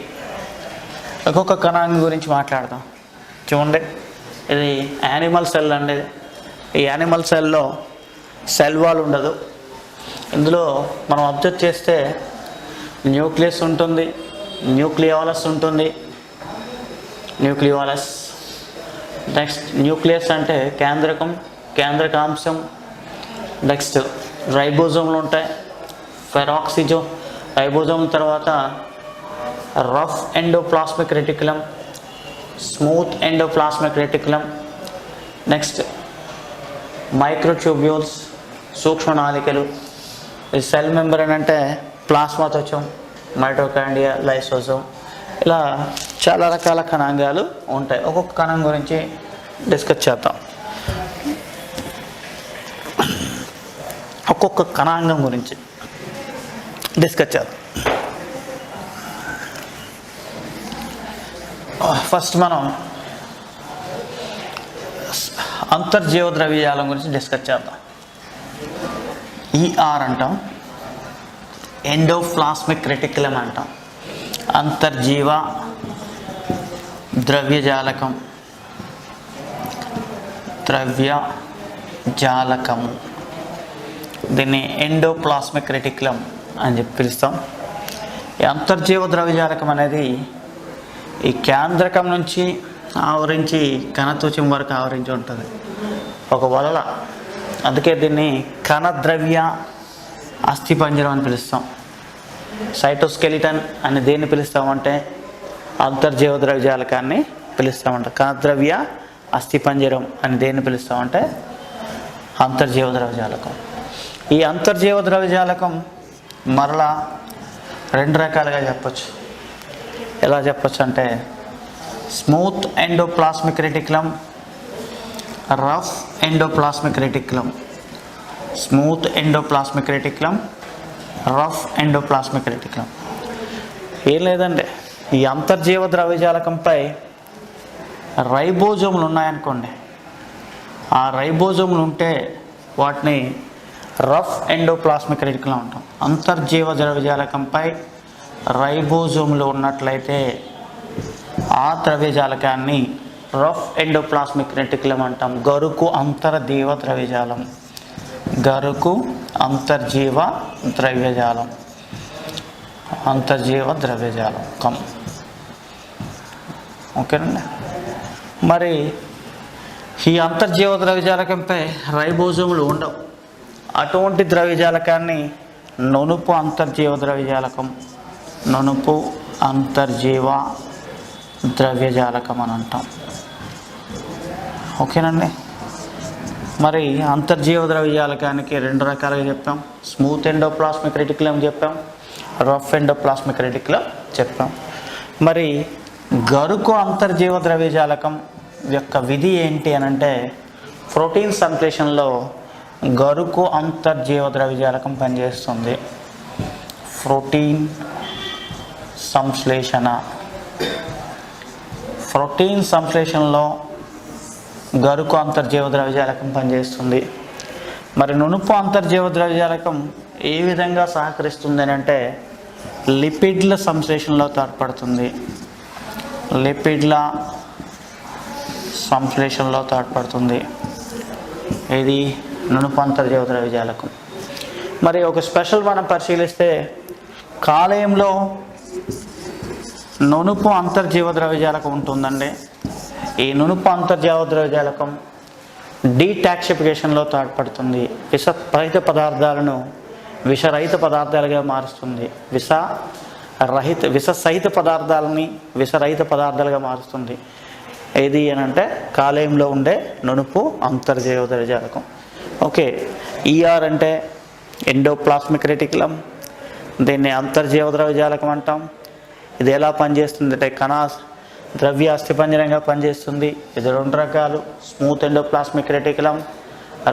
ఒక్కొక్క కణాంగం గురించి మాట్లాడదాం. చూడండి, ఇది యానిమల్ సెల్ అండి. ఈ యానిమల్ సెల్లో సెల్ వాల్ ఉండదు. ఇందులో మనం అబ్జర్వ్ చేస్తే న్యూక్లియస్ ఉంటుంది, న్యూక్లియోలస్ ఉంటుంది. న్యూక్లియోలస్ నెక్స్ట్ న్యూక్లియస్ అంటే కేంద్రకం, కేంద్రకాంశం. నెక్స్ట్ రైబోజోమ్లు ఉంటాయి, పెరాక్సిజోమ్. రైబోజోమ్ తర్వాత rough endoplasmic reticulum, smooth endoplasmic reticulum. Next microtubules, సూక్ష్మనాళికలు. ఈ సెల్ మెంబ్రేన్ అంటే ప్లాస్మా త్వచం, మైటోకాండ్రియా, లైసోజోమ్, ఇలా చాలా రకాల కణాంగాలు ఉంటాయి. ఒక్కొక్క కణం గురించి డిస్కస్ చేద్దాం. ఒక్కొక్క కణాంగం గురించి డిస్కస్ చేద్దాం. ఫస్ట్ మనం అంతర్జీవ ద్రవ్యజాలం గురించి డిస్కస్ చేద్దాం. ఈఆర్ అంటాం, ఎండోప్లాస్మిక్ రెటిక్యులం అంటాం. అంతర్జీవ ద్రవ్యజాలకం, ద్రవ్యజాలకము, దీన్ని ఎండోప్లాస్మిక్ రెటిక్యులం అని చెప్పి పిలుస్తాం. ఈ అంతర్జీవ ద్రవ్యజాలకం అనేది ఈ కేంద్రకం నుంచి ఆవరించి కణత్వచం వరకు ఆవరించి ఉంటుంది, ఒక వలల. అందుకే దీన్ని కణద్రవ్య అస్థిపంజరం అని పిలుస్తాం. సైటోస్కెలిటన్ అని దేన్ని పిలుస్తామంటే అంతర్జీవ ద్రవ్యజాలకాన్ని పిలుస్తామంట. కణద్రవ్య అస్థిపంజరం అని దేన్ని పిలుస్తామంటే అంతర్జీవ ద్రవ్యజాలకం. ఈ అంతర్జీవ ద్రవ్యజాలకం మరలా రెండు రకాలుగా చెప్పచ్చు. ఎలా చెప్పచ్చు అంటే smooth endoplasmic reticulum, rough endoplasmic reticulum. Smooth endoplasmic reticulum, rough endoplasmic reticulum. ఏం లేదండి, ఈ అంతర్జీవ ద్రవ్యజాలకంపై రైబోజోములు ఉన్నాయనుకోండి, ఆ రైబోజోములు ఉంటే వాటిని రఫ్ ఎండోప్లాస్మిక్ రెటిక్యులం అంటాం. అంతర్జీవ ద్రవ్యజాలకంపై రైబోజోములు ఉన్నట్లయితే ఆ ద్రవ్యజాలకాన్ని రఫ్ ఎండోప్లాస్మిక్ రెటిక్యులం అంటాం. గరుకు అంతర్జీవ ద్రవ్యజాలం, గరుకు అంతర్జీవ ద్రవ్యజాలం, అంతర్జీవ ద్రవ్యజాలకం. ఓకేనండి. మరి ఈ అంతర్జీవ ద్రవ్యజాలకంపై రైబోజోములు ఉండవు. అటువంటి ద్రవ్యజాలకాన్ని నునుపు అంతర్జీవ ద్రవ్యజాలకం, నునుపు అంతర్జీవ ద్రవ్యజాలకం అని అంటాం. ఓకేనండి. మరి అంతర్జీవ ద్రవ్యజాలకానికి రెండు రకాలుగా చెప్పాం. స్మూత్ ఎండోప్లాస్మిక్ రెటిక్యులం చెప్పాం, రఫ్ ఎండోప్లాస్మిక్ రెటిక్యులం చెప్పాం. మరి గరుకు అంతర్జీవ ద్రవ్యజాలకం యొక్క విధి ఏంటి అని అంటే ప్రోటీన్ సంశ్లేషణలో గరుకు అంతర్జీవ ద్రవ్యజాలకం పనిచేస్తుంది. ప్రోటీన్ సంశ్లేషణ, ప్రోటీన్ సంశ్లేషణలో గరుకు అంతర్జీవ ద్రవ్యజాలకం పనిచేస్తుంది. మరి నునుపు అంతర్జీవ ద్రవ్యజాలకం ఏ విధంగా సహకరిస్తుంది అని అంటే లిపిడ్ల సంశ్లేషణలో తోడ్పడుతుంది. లిపిడ్ల సంశ్లేషణలో తోడ్పడుతుంది. ఇది నునుపు అంతర్జీవ ద్రవ్యజాలకం. మరి ఒక స్పెషల్ మనం పరిశీలిస్తే కాలేయంలో నునుపు అంతర్జీవ ద్రవ్యజాలకం ఉంటుందండి. ఈ నునుపు అంతర్జీవ ద్రవ్యజాలకం డీటాక్సిఫికేషన్లో తోడ్పడుతుంది. విషరహిత పదార్థాలుగా మారుస్తుంది. విషసహిత పదార్థాలని విషరహిత పదార్థాలుగా మారుస్తుంది. ఏది అని అంటే కాలేయంలో ఉండే నునుపు అంతర్జీవ ద్రవ్యజాలకం. ఓకే. ఈఆర్ అంటే ఎండోప్లాస్మిక్ రెటిక్యులం, దీన్ని అంతర్జీవ ద్రవ్యజాలకం అంటాం. ఇది ఎలా పనిచేస్తుంది అంటే ద్రవ్య అస్థిపంజరంగా పనిచేస్తుంది. ఇది రెండు రకాలు, smooth endoplasmic reticulum,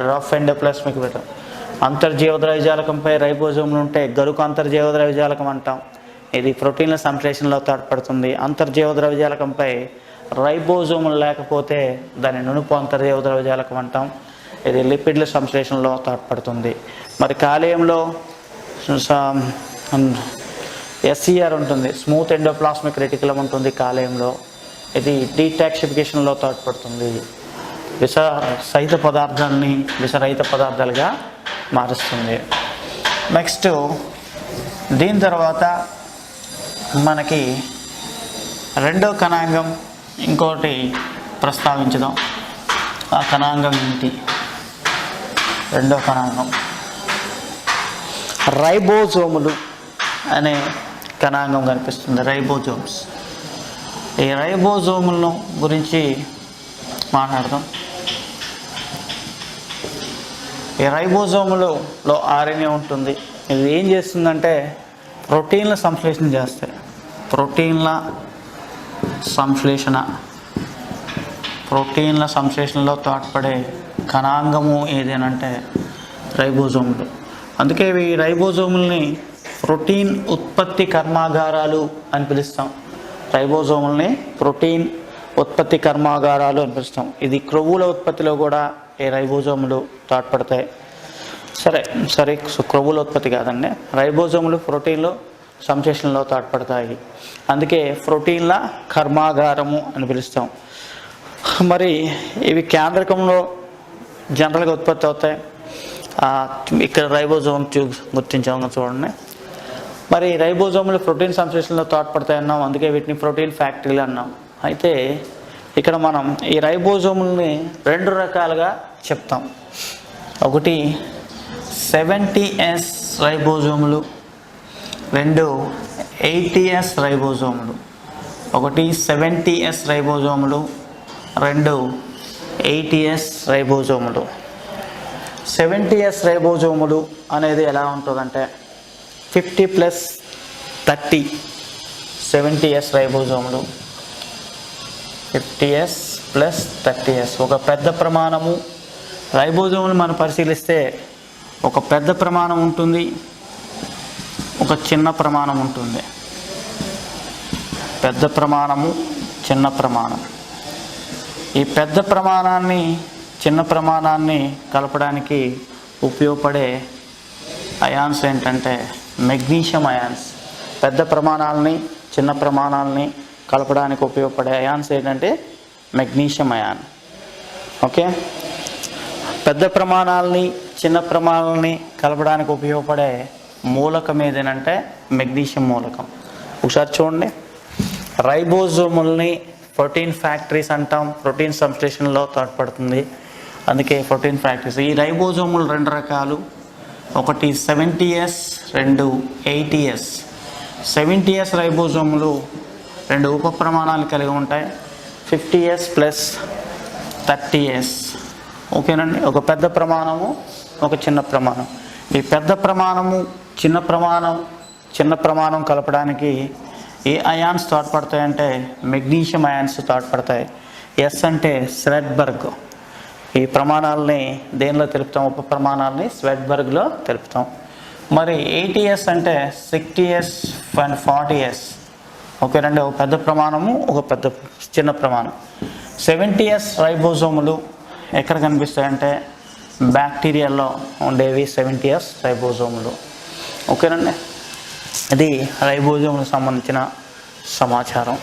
rough endoplasmic reticulum. అంతర్జీవ ద్రవ్యజాలకంపై రైబోజోములు ఉంటే గరుకు అంతర్జీవ ద్రవ్యజాలకం అంటాం. ఇది ప్రోటీన్ల సంశ్లేషణలో తోడ్పడుతుంది. అంతర్జీవ ద్రవ్యజాలకంపై రైబోజోములు లేకపోతే దాన్ని నునుపు అంతర్జీవ ద్రవ్యజాలకం అంటాం. ఇది లిపిడ్ల సంశ్లేషణలో తోడ్పడుతుంది. మరి కాలేయంలో ఎస్ఈఆర్ ఉంటుంది, స్మూత్ ఎండోప్లాస్మిక్ రెటిక్యులం ఉంటుంది కాలేయంలో. ఇది డీటాక్సిఫికేషన్లో తోడ్పడుతుంది. విషరహిత పదార్థాలని విషరహిత పదార్థాలుగా మారుస్తుంది. నెక్స్ట్ దీని తర్వాత మనకి రెండో కణాంగం ఇంకోటి ప్రస్తావించుదాం. ఆ కణాంగం ఏంటి? రెండో కణాంగం రైబోజోములు అనే కణాంగం కనిపిస్తుంది. రైబోజోమ్స్. ఈ రైబోజోములను గురించి మాట్లాడదాం. ఈ రైబోజోములలో ఆర్ఎన్ఏ ఉంటుంది. ఇది ఏం చేస్తుందంటే ప్రోటీన్ల సంశ్లేషణ చేస్తాయి. ప్రోటీన్ల సంశ్లేషణలో తోడ్పడే కణాంగము ఏదేనంటే రైబోజోములు. అందుకే ఈ రైబోజోముల్ని ప్రోటీన్ ఉత్పత్తి కర్మాగారాలు అని పిలుస్తాం. ఇది క్రొవ్వుల ఉత్పత్తిలో కూడా ఈ రైబోజోములు తోడ్పడతాయి. సరే క్రొవ్వుల ఉత్పత్తి కాదండి, రైబోజోములు ప్రోటీన్లు సంశ్లేషణలో తోడ్పడతాయి. అందుకే ప్రోటీన్ల కర్మాగారము అని పిలుస్తాం. మరి ఇవి కేంద్రకంలో జనరల్గా ఉత్పత్తి అవుతాయి. ఇక్కడ రైబోజోమ్ గుర్తించాము చూడండి. మరి రైబోజోములు ప్రోటీన్ సంశ్లేషణలో తోడ్పడతాయి అన్నాం, అందుకే వీటిని ప్రోటీన్ ఫ్యాక్టరీలు అన్నాం. అయితే ఇక్కడ మనం ఈ రైబోజోముల్ని 2 రకాలుగా చెప్తాం. ఒకటి 70S రైబోజోములు, 2 80S రైబోజోములు. 70S రైబోజోములు, 80S రైబోజోములు. 70S రైబోజోములు అనేది ఎలా ఉంటుందంటే 50+30 70S రైబోజోములు, 50S+30S. ఒక పెద్ద ప్రమాణము రైబోజోములు మనం పరిశీలిస్తే ఒక పెద్ద ప్రమాణం ఉంటుంది, ఒక చిన్న ప్రమాణం ఉంటుంది. పెద్ద ప్రమాణము, చిన్న ప్రమాణం. ఈ పెద్ద ప్రమాణాన్ని చిన్న ప్రమాణాన్ని కలపడానికి ఉపయోగపడే అయాన్స్ ఏంటంటే మెగ్నీషియం అయాన్స్. పెద్ద ప్రమాణాలని చిన్న ప్రమాణాలని కలపడానికి ఉపయోగపడే అయాన్స్ ఏంటంటే మెగ్నీషియం అయాన్. ఓకే, పెద్ద ప్రమాణాలని చిన్న ప్రమాణాలని కలపడానికి ఉపయోగపడే మూలకం ఏదేనంటే మెగ్నీషియం మూలకం. ఒకసారి చూడండి, రైబోజోముల్ని ప్రోటీన్ ఫ్యాక్టరీస్ అంటాం. ప్రోటీన్ సంశ్లేషణలో తోడ్పడుతుంది, అందుకే ప్రోటీన్ ఫ్యాక్టరీస్. ఈ రైబోజోములు 2 రకాలు, ఒకటి 70S, 2 80S. 70S రైబోజోములు 2 ఉప ప్రమాణాలు కలిగి ఉంటాయి, 50S+30S. ఓకేనండి, ఒక పెద్ద ప్రమాణము, ఒక చిన్న ప్రమాణం. ఈ పెద్ద ప్రమాణము చిన్న ప్రమాణం కలపడానికి ఏ అయాన్స్ తోడ్పడతాయంటే మెగ్నీషియం అయాన్స్ తోడ్పడతాయి. ఎస్ అంటే స్వెడ్బర్గ్. ఈ ప్రమాణాలని దేనిలో తెలుపుతాం? ఉప ప్రమాణాలని స్వెడ్బర్గ్లో తెలుపుతాం. మరి 80S అంటే 60S and 40S. ఓకేనండి, ఒక పెద్ద ప్రమాణము, ఒక చిన్న ప్రమాణం. 70S రైబోజోములు ఎక్కడ కనిపిస్తాయంటే బ్యాక్టీరియాలో ఉండేవి 70S రైబోజోములు. ఓకేనండి, ఇది రైబోజోములకు సంబంధించిన సమాచారం.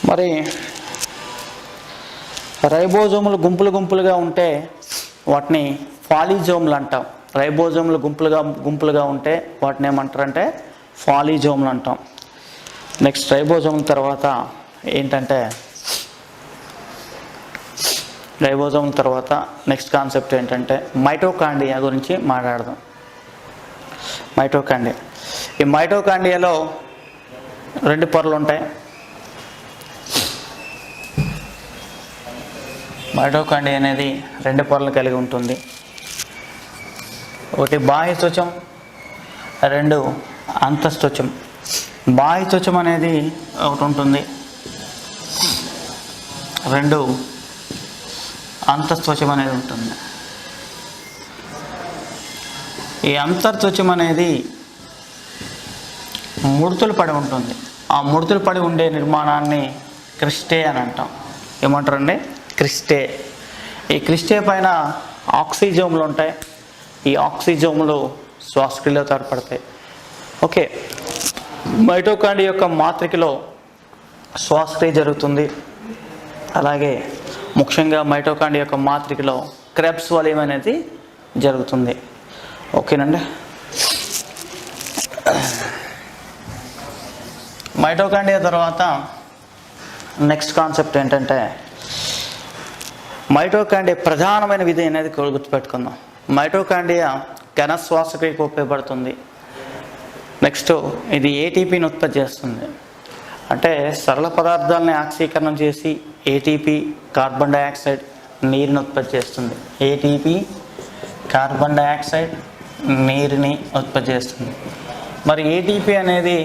మరి రైబోజోములు గుంపులుగా ఉంటే వాటిని పాలిజోములు అంటాం. రైబోజోములు గుంపులుగా ఉంటే వాటిని ఏమంటారంటే పాలిజోములు అంటాం. నెక్స్ట్ రైబోజోముల తర్వాత ఏంటంటే నెక్స్ట్ కాన్సెప్ట్ ఏంటంటే మైటోకాండ్రియా గురించి మాట్లాడదాం. ఈ మైటోకాండ్రియాలో 2 పొరలు ఉంటాయి. మైటోకాండ్రియా అనేది 2 పొరలు కలిగి ఉంటుంది. ఒకటి బాహ్య త్వచం, 2 అంతఃత్వచం. బాహ్య త్వచం అనేది ఒకటి ఉంటుంది, 2 అంతఃత్వచం అనేది ఉంటుంది. ఈ అంతర్త్వచం అనేది ముడతలు పడి ఉంటుంది. ఆ ముడతలు పడి ఉండే నిర్మాణాన్ని క్రిస్టే అని అంటాం. ఏమంటారండి? క్రిస్టే. ఈ క్రిస్టే పైన ఆక్సిజోములు ఉంటాయి. ఈ ఆక్సిజోములు శ్వాసక్రియలో తోడ్పడతాయి. ఓకే, మైటోకాండ్రియా యొక్క మాత్రికలో శ్వాసక్రియ జరుగుతుంది. అలాగే ముఖ్యంగా మైటోకాండ్రియా యొక్క మాత్రికలో క్రెబ్స్ వలయం అనేది జరుగుతుంది. ఓకేనండి, మైటోకాండ్రియా తర్వాత నెక్స్ట్ కాన్సెప్ట్ ఏంటంటే మైటోకాండ్రియా ప్రధానమైన విధి అనేది గుర్తుపెట్టుకుందాం. మైటోకాండ్రియా ఘన శ్వాసక్రియకు ఉపయోగపడుతుంది. నెక్స్ట్ ఇది ఏటీపీని ఉత్పత్తి చేస్తుంది. అంటే సరళ పదార్థాలని ఆక్సీకరణం చేసి ఏటీపీ కార్బన్ డైఆక్సైడ్ నీరుని ఉత్పత్తి చేస్తుంది. ఏటీపీ కార్బన్ డైఆక్సైడ్ నీరుని ఉత్పత్తి చేస్తుంది. మరి ఏటీపీ అనేది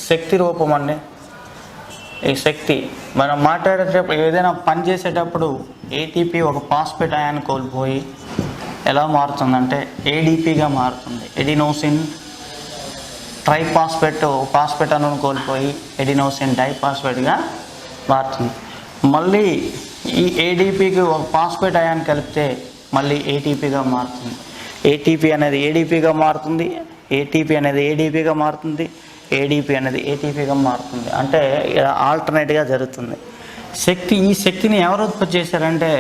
శక్తి రూపం అండి. ఈ శక్తి మనం మాట్లాడేటప్పుడు ఏదైనా పని చేసేటప్పుడు ఏటీపీ ఒక ఫాస్ఫేట్ అయాన్ కోల్పోయి ఎలా మారుతుందంటే ఏడీపీగా మారుతుంది. ఎడినోసిన్ ఫాస్ఫేట్ అణువును కోల్పోయి ఎడినోసిన్ డైఫాస్ఫేట్గా మారుతుంది. మళ్ళీ ఈ ఏడీపీకి ఒక ఫాస్ఫేట్ అయాన్ కలిపితే మళ్ళీ ఏటీపీగా మారుతుంది. ఏటీపీ అనేది ఏడీపీగా మారుతుంది, ఏటీపీ అనేది ఏడీపీగా మారుతుంది, ఏడీపీ అనేది ఏటీపీగా మారుతుంది. అంటే ఆల్టర్నేట్గా జరుగుతుంది. ఈ శక్తిని ఎవరు ఉత్పత్తి చేశారంటే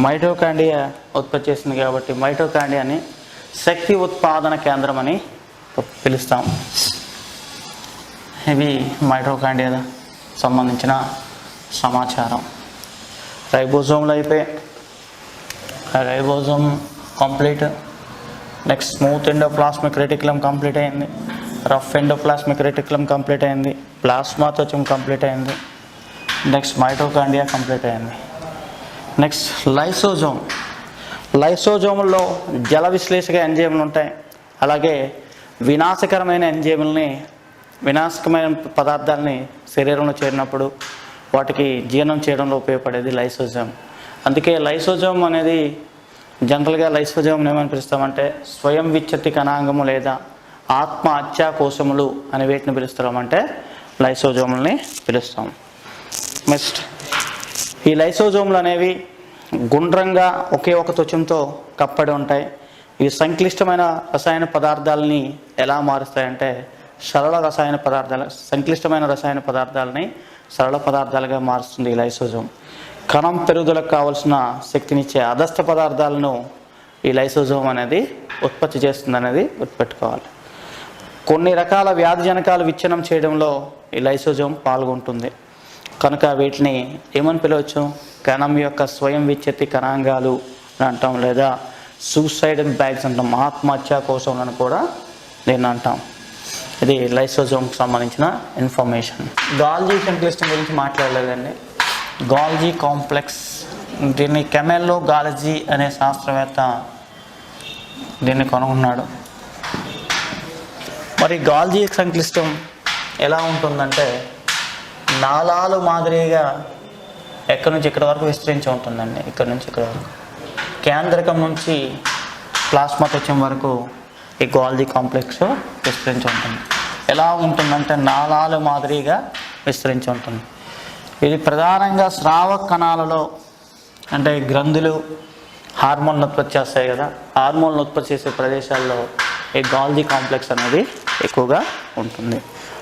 మైటోకాండ్రియా ఉత్పత్తి చేసింది. కాబట్టి మైటోకాండ్రియాని శక్తి ఉత్పాదన కేంద్రం అని పిలుస్తాం. ఇవి మైటోకాండ్రియా సంబంధించిన సమాచారం. రైబోజోమ్లు అయిపోయి ribosome complete. Next smooth endoplasmic reticulum complete అయింది, రఫ్ ఎండోప్లాస్మిక్ రెటిక్యులం కంప్లీట్ అయింది, ప్లాస్మా త్వచం కంప్లీట్ అయింది. నెక్స్ట్ మైటోకాండ్రియా కంప్లీట్ అయింది. నెక్స్ట్ లైసోజోముల్లో జల విశ్లేషక ఎంజైమ్లు ఉంటాయి. అలాగే వినాశకరమైన పదార్థాలని శరీరంలో చేరినప్పుడు వాటికి జీర్ణం చేయడంలో ఉపయోగపడేది లైసోజోమ్. అందుకే లైసోజోమ్ అనేది జనరల్గా లైసోజోమ్ని ఏమని పిలుస్తామంటే స్వయం విచ్ఛత్తి కణాంగము లేదా ఆత్మ హత్యా కోశములు అని వేటిని పిలుస్తామంటే లైసోజోములని పిలుస్తాం. నెక్స్ట్ ఈ లైసోజోములు అనేవి గుండ్రంగా ఒకే ఒక త్వచంతో కప్పడి ఉంటాయి. ఇవి సంక్లిష్టమైన రసాయన పదార్థాలని ఎలా మారుస్తాయంటే సంక్లిష్టమైన రసాయన పదార్థాలని సరళ పదార్థాలుగా మారుస్తుంది ఈ లైసోజోమ్. కణం పెరుగుదలకు కావలసిన శక్తినిచ్చే అదస్థ పదార్థాలను ఈ లైసోజోమ్ అనేది ఉత్పత్తి చేస్తుంది అనేది గుర్తుపెట్టుకోవాలి. కొన్ని రకాల వ్యాధి జనకాలు విచ్ఛిన్నం చేయడంలో ఈ లైసోజోమ్ పాల్గొంటుంది. కనుక వీటిని ఏమని పిలవచ్చు? కణం యొక్క స్వయం విచ్ఛత్తి కణాంగాలు అని అంటాం, లేదా సూసైడల్ బ్యాగ్స్ అంటాం, ఆత్మహత్యా కోశంలను కూడా దీన్ని అంటాం. ఇది లైసోజోమ్కి సంబంధించిన ఇన్ఫర్మేషన్. గాల్జీ సంక్లిష్టం గురించి మాట్లాడలేదండి. గాల్జీ కాంప్లెక్స్, దీన్ని కెమెల్లో గాల్జీ అనే శాస్త్రవేత్త దీన్ని కనుగొన్నాడు. మరి గాల్జీ సంక్లిష్టం ఎలా ఉంటుందంటే నాళాలు మాదిరిగా ఎక్కడి నుంచి ఇక్కడ వరకు విస్తరించి ఉంటుందండి. ఇక్కడ నుంచి ఇక్కడ వరకు కేంద్రకం నుంచి ప్లాస్మా త్వచం వరకు ఈ గాల్జీ కాంప్లెక్స్ విస్తరించి ఉంటుంది. ఎలా ఉంటుందంటే నాళాలు మాదిరిగా విస్తరించి ఉంటుంది. ఇది ప్రధానంగా స్రావక కణాలలో అంటే గ్రంథులు హార్మోన్లు ఉత్పత్తి చేస్తాయి కదా, హార్మోన్లు ఉత్పత్తి చేసే ప్రదేశాల్లో ఈ గాల్జీ కాంప్లెక్స్ అనేది ఎక్కువగా ఉంటుంది.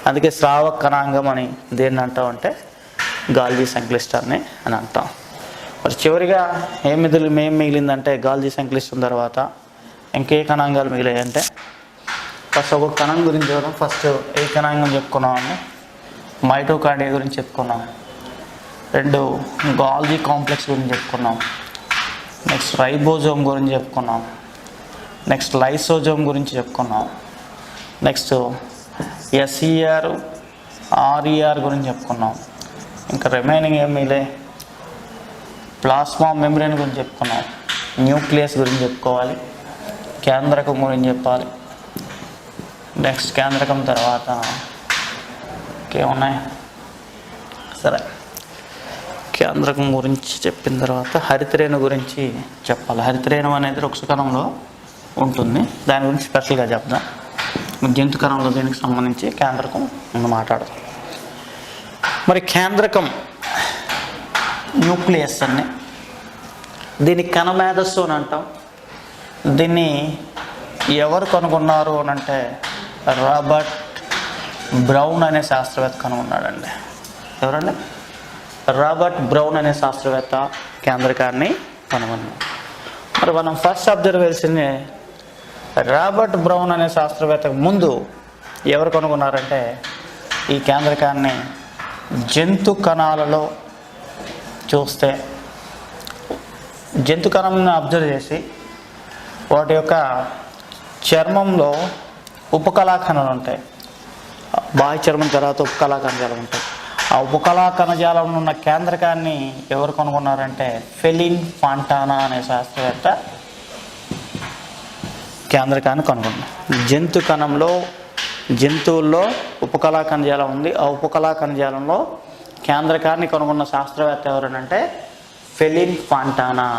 అందుకే స్రావక కణాంగం అని దేన్ని అంటామంటే గాల్జీ సంక్లిష్టాన్ని అని అంటాం. మరి చివరిగా ఏం మిగిలిందంటే గాల్జీ సంక్లిష్టం తర్వాత ఇంకే కణాంగాలు మిగిలాయంటే ఫస్ట్ ఒక కణం గురించి చూద్దాం. ఫస్ట్ ఏ కణాంగం చెప్పుకున్నామని మైటోకాండ్రియా గురించి చెప్పుకున్నాం. 2 గాల్జీ కాంప్లెక్స్ గురించి చెప్పుకున్నాం. నెక్స్ట్ రైబోజోమ్ గురించి చెప్పుకున్నాం. నెక్స్ట్ లైసోజోమ్ గురించి చెప్పుకున్నాం. నెక్స్ట్ ఎస్ఈఆర్ ఆర్ఈఆర్ గురించి చెప్పుకున్నాం. ఇంకా రిమైనింగ్ ఏం మిగిలే ప్లాస్మా మెంబ్రేన్ గురించి చెప్పుకున్నాం. న్యూక్లియస్ గురించి చెప్పుకోవాలి. కేంద్రకం గురించి చెప్పాలి. నెక్స్ట్ కేంద్రకం తర్వాత ఇంకేమున్నాయి? సరే, కేంద్రకం గురించి చెప్పిన తర్వాత హరితరేణు గురించి చెప్పాలి. హరితరేణు అనేది వృక్షకణంలో ఉంటుంది, దాని గురించి స్పెషల్గా చెప్దాం. జంతు కణంలో దీనికి సంబంధించి కేంద్రకం మనం మాట్లాడదాం. మరి కేంద్రకం న్యూక్లియస్ అని, దీన్ని కణమేధస్సు అని అంటాం. దీన్ని ఎవరు కనుగొన్నారు అని అంటే రాబర్ట్ బ్రౌన్ అనే శాస్త్రవేత్త కనుగొన్నాడండి. ఎవరండి? రాబర్ట్ బ్రౌన్ అనే శాస్త్రవేత్త కేంద్రకాన్ని కనుగొన్నాడు. మరి మనం ఫస్ట్ అబ్జర్వేషన్ రాబర్ట్ బ్రౌన్ అనే శాస్త్రవేత్తకు ముందు ఎవరు కనుగొన్నారంటే ఈ కేంద్రకాన్ని జంతు కణాలలో చూస్తే జంతు కణంని అబ్జర్వ్ చేసి వాటి యొక్క చర్మంలో ఉపకళాకణాలు ఉంటాయి. బాహ్య చర్మం తర్వాత ఉపకళా కణజాలం ఉంటుంది. ఆ ఉపకళా కణజాలంలో ఉన్న కేంద్రకాన్ని ఎవరు కనుగొన్నారంటే ఫెలిన్ ఫాంటానా అనే శాస్త్రవేత్త కేంద్రకాన్ని కనుగొన్నారు. జంతువుల్లో ఉపకళా కణజాలం ఉంది. ఆ ఉపకళా కణజాలంలో కేంద్రకాన్ని కనుగొన్న శాస్త్రవేత్త ఎవరనంటే ఫెలిన్ ఫాంటానా.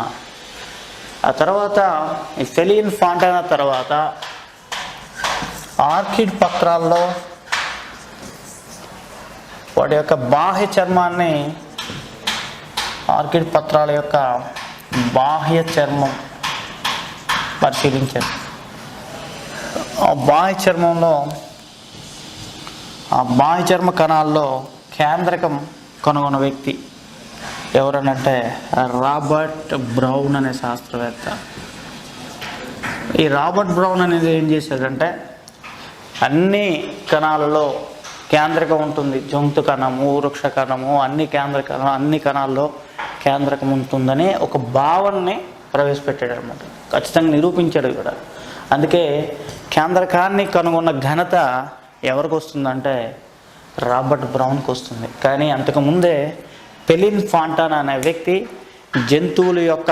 ఆ తర్వాత ఈ ఫెలిన్ ఫాంటానా తర్వాత ఆర్కిడ్ పత్రాల్లో వాటి యొక్క బాహ్య చర్మాన్ని, ఆర్కిడ్ పత్రాల యొక్క బాహ్య చర్మం పరిశీలించారు. ఆ బాహ్య చర్మ కణాల్లో కేంద్రకం కనుగొన్న వ్యక్తి ఎవరనంటే రాబర్ట్ బ్రౌన్ అనే శాస్త్రవేత్త. ఈ రాబర్ట్ బ్రౌన్ అనేది ఏం చేశాడంటే అన్ని కణాలలో కేంద్రకం ఉంటుంది. జంతు కణము, వృక్ష కణము, అన్ని కణాల్లో కేంద్రకం ఉంటుందని ఒక భావనని ప్రవేశపెట్టాడు అనమాట. ఖచ్చితంగా నిరూపించాడు కూడా. అందుకే కేంద్రకాన్ని కనుగొన్న ఘనత ఎవరికి వస్తుందంటే రాబర్ట్ బ్రౌన్కి వస్తుంది. కానీ అంతకుముందే ఫెలిన్ ఫాంటానా అనే వ్యక్తి జంతువుల యొక్క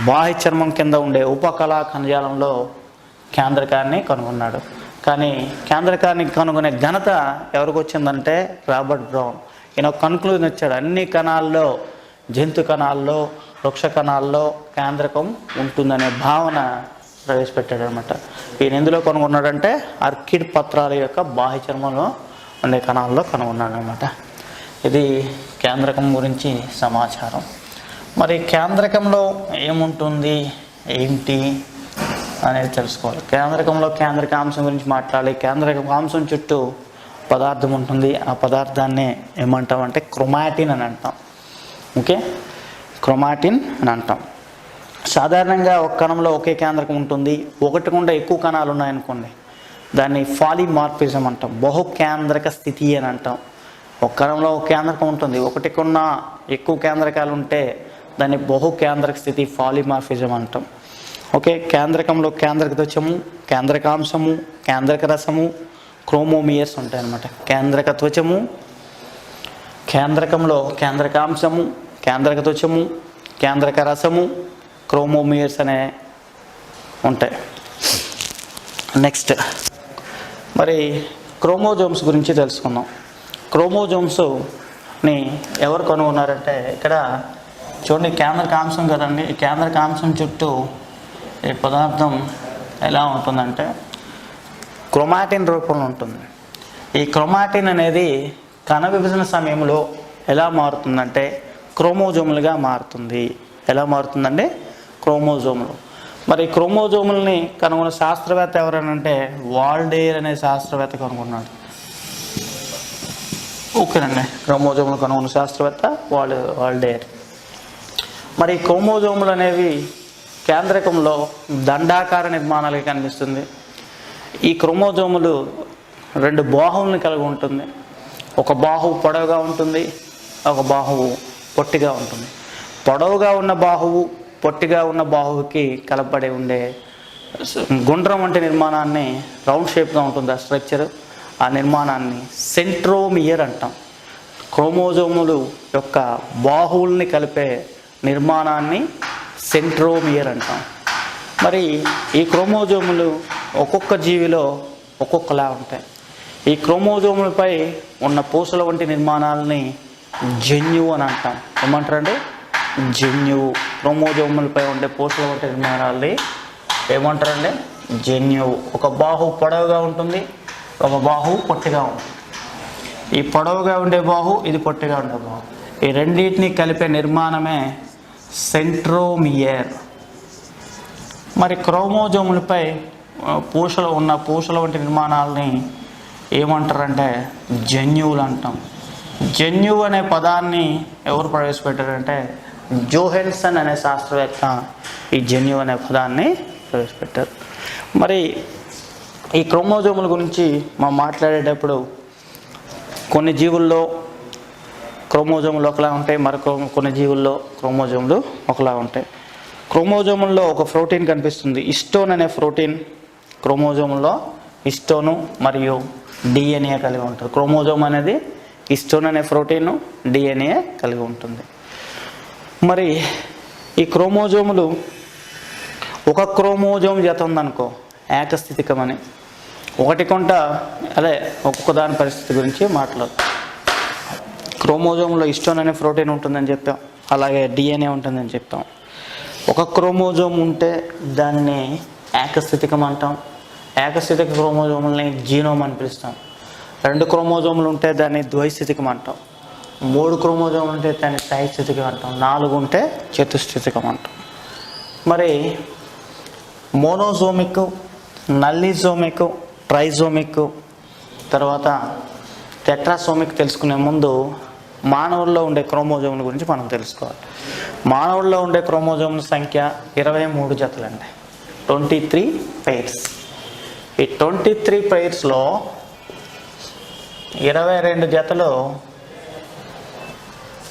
బాహ్య చర్మం కింద ఉండే ఉపకళా కణజాలంలో కేంద్రకాన్ని కనుగొన్నాడు. కానీ కేంద్రకాన్ని కనుగొనే ఘనత ఎవరికి వచ్చిందంటే రాబర్ట్ బ్రౌన్. ఈయన కన్క్లూజన్ వచ్చాడు, అన్ని కణాల్లో, జంతు కణాల్లో, వృక్ష కణాల్లో కేంద్రకం ఉంటుందనే భావన ప్రవేశపెట్టాడు అనమాట. ఈయన ఎందులో కనుగొన్నాడంటే ఆర్కిడ్ పత్రాల యొక్క బాహ్య చర్మంలో ఉండే కణాల్లో కనుగొన్నాడు అనమాట. ఇది కేంద్రకం గురించి సమాచారం. మరి కేంద్రకంలో ఏముంటుంది ఏంటి అనేది తెలుసుకోవాలి. కేంద్రకంలో కేంద్రకాంశం గురించి మాట్లాడాలి. కేంద్రకాంశం చుట్టూ పదార్థం ఉంటుంది. ఆ పదార్థాన్ని ఏమంటామంటే క్రోమాటిన్ అని అంటాం. ఓకే, క్రోమాటిన్ అని అంటాం. సాధారణంగా ఒక కణంలో ఒకే కేంద్రకం ఉంటుంది. ఒకటికుండా ఎక్కువ కణాలు ఉన్నాయనుకోండి, దాన్ని పాలిమార్ఫిజం అంటాం. బహుకేంద్రక స్థితి అని అంటాం. ఒక కణంలో ఒక కేంద్రకం ఉంటుంది, ఒకటి కన్నా ఎక్కువ కేంద్రకాలు ఉంటే దాన్ని బహుకేంద్రక స్థితి, పాలిమార్ఫిజం అంటాం. ఓకే, కేంద్రకంలో కేంద్రక త్వచము, కేంద్రకాంశము, కేంద్రక రసము, క్రోమోమియర్స్ ఉంటాయన్నమాట. కేంద్రక త్వచము, కేంద్రకంలో కేంద్రకాంశము, కేంద్రక త్వచము, కేంద్రక రసము, క్రోమోమియర్స్ అనే ఉంటాయి. నెక్స్ట్ మరి క్రోమోజోమ్స్ గురించి తెలుసుకుందాం. క్రోమోజోమ్స్ని ఎవరు కనుగొన్నారంటే ఇక్కడ చూడండి, కేంద్రకాంశం కదండి. ఈ కేంద్రకాంశం చుట్టూ ఈ పదార్థం ఎలా ఉంటుందంటే క్రోమాటిన్ రూపంలో ఉంటుంది. ఈ క్రోమాటిన్ అనేది కణ విభజన సమయంలో ఎలా మారుతుందంటే క్రోమోజోములుగా మారుతుంది. ఎలా మారుతుందంటే క్రోమోజోములు. మరి క్రోమోజోములని కనుగొన్న శాస్త్రవేత్త ఎవరనంటే వాల్డేర్ అనే శాస్త్రవేత్త కనుగొన్నాడు. ఓకేనండి, క్రోమోజోములు కనుగొన్న శాస్త్రవేత్త వాల్డేర్. మరి క్రోమోజోములు అనేవి కేంద్రకంలో దండాకార నిర్మాణాలుగా కనిపిస్తుంది. ఈ క్రోమోజోములు 2 బాహువులను కలిగి ఉంటుంది. ఒక బాహువు పొడవుగా ఉంటుంది, ఒక బాహువు పొట్టిగా ఉంటుంది. పొడవుగా ఉన్న బాహువు పొట్టిగా ఉన్న బాహువుకి కలపబడి ఉండే గుండ్రం వంటి నిర్మాణాన్ని, రౌండ్ షేప్గా ఉంటుంది ఆ స్ట్రక్చర్, ఆ నిర్మాణాన్ని సెంట్రోమియర్ అంటాం. క్రోమోజోములు యొక్క బాహువుల్ని కలిపే నిర్మాణాన్ని సెంట్రోమియర్ అంటాం. మరి ఈ క్రోమోజోములు ఒక్కొక్క జీవిలో ఒక్కొక్కలా ఉంటాయి. ఈ క్రోమోజోములపై ఉన్న పూసల వంటి నిర్మాణాలని జన్యువు అని అంటాం. ఏమంటారండి? జన్యువు. క్రోమోజోములపై ఉండే పూసల వంటి నిర్మాణాలని ఏమంటారండి? జన్యువు. ఒక బాహువు పొడవుగా ఉంటుంది, ఒక బాహువు పొట్టిగా ఉంటుంది. ఈ పొడవుగా ఉండే బాహువు, ఇది పొట్టిగా ఉండే బాహువు, ఈ రెండింటిని కలిపే నిర్మాణమే సెంట్రోమియర్. మరి క్రోమోజోములపై పూసల వంటి నిర్మాణాలని ఏమంటారంటే జన్యువులు అంటాం. జన్యువు అనే పదాన్ని ఎవరు ప్రవేశపెట్టారంటే జోహెన్సన్ అనే శాస్త్రవేత్త ఈ జన్యువు అనే పదాన్ని ప్రవేశపెట్టారు. మరి ఈ క్రోమోజోముల గురించి మనం మాట్లాడేటప్పుడు కొన్ని జీవుల్లో క్రోమోజోములు ఒకలా ఉంటాయి, కొన్ని జీవుల్లో క్రోమోజోములు ఒకలా ఉంటాయి. క్రోమోజోముల్లో ఒక ప్రోటీన్ కనిపిస్తుంది, హిస్టోన్ అనే ప్రోటీన్ క్రోమోజోముల్లో హిస్టోను మరియు డిఎన్ఏ కలిగి ఉంటుంది. క్రోమోజోమ్ అనేది హిస్టోన్ అనే ప్రోటీను, డిఎన్ఏ కలిగి ఉంటుంది. మరి ఈ క్రోమోజోములు ఒక క్రోమోజోమ్ జత ఉందనుకో ఏకస్థితికమని, ఒకటి కొంట అదే ఒక్కొక్క దాని పరిస్థితి గురించి మాట్లాడు. క్రోమోజోమ్లో హిస్టోన్ అనే ప్రోటీన్ ఉంటుందని చెప్పాం, అలాగే డిఎన్ఏ ఉంటుందని చెప్పాం. ఒక క్రోమోజోమ్ ఉంటే దాన్ని ఏకస్థితికం అంటాం. ఏకస్థితిక క్రోమోజోములని జీనోమ్ అని పిలుస్తాం. 2 క్రోమోజోములు ఉంటే దాన్ని ద్వైస్థితికం అంటాం. 3 క్రోమోజోములు ఉంటే దాన్ని త్రైస్థితికం అంటాం. 4 ఉంటే చతుస్థితికం అంటాం. మరి మోనోజోమిక్, నల్లిజోమిక్, ట్రైజోమిక్, తర్వాత టెట్రాసోమిక్ తెలుసుకునే ముందు మానవుల్లో ఉండే క్రోమోజోముల గురించి మనం తెలుసుకోవాలి. మానవుల్లో ఉండే క్రోమోజోముల సంఖ్య 23 జతలండి, 23 పెయిర్స్. ఈ 23 పెయిర్స్లో 22 జతలు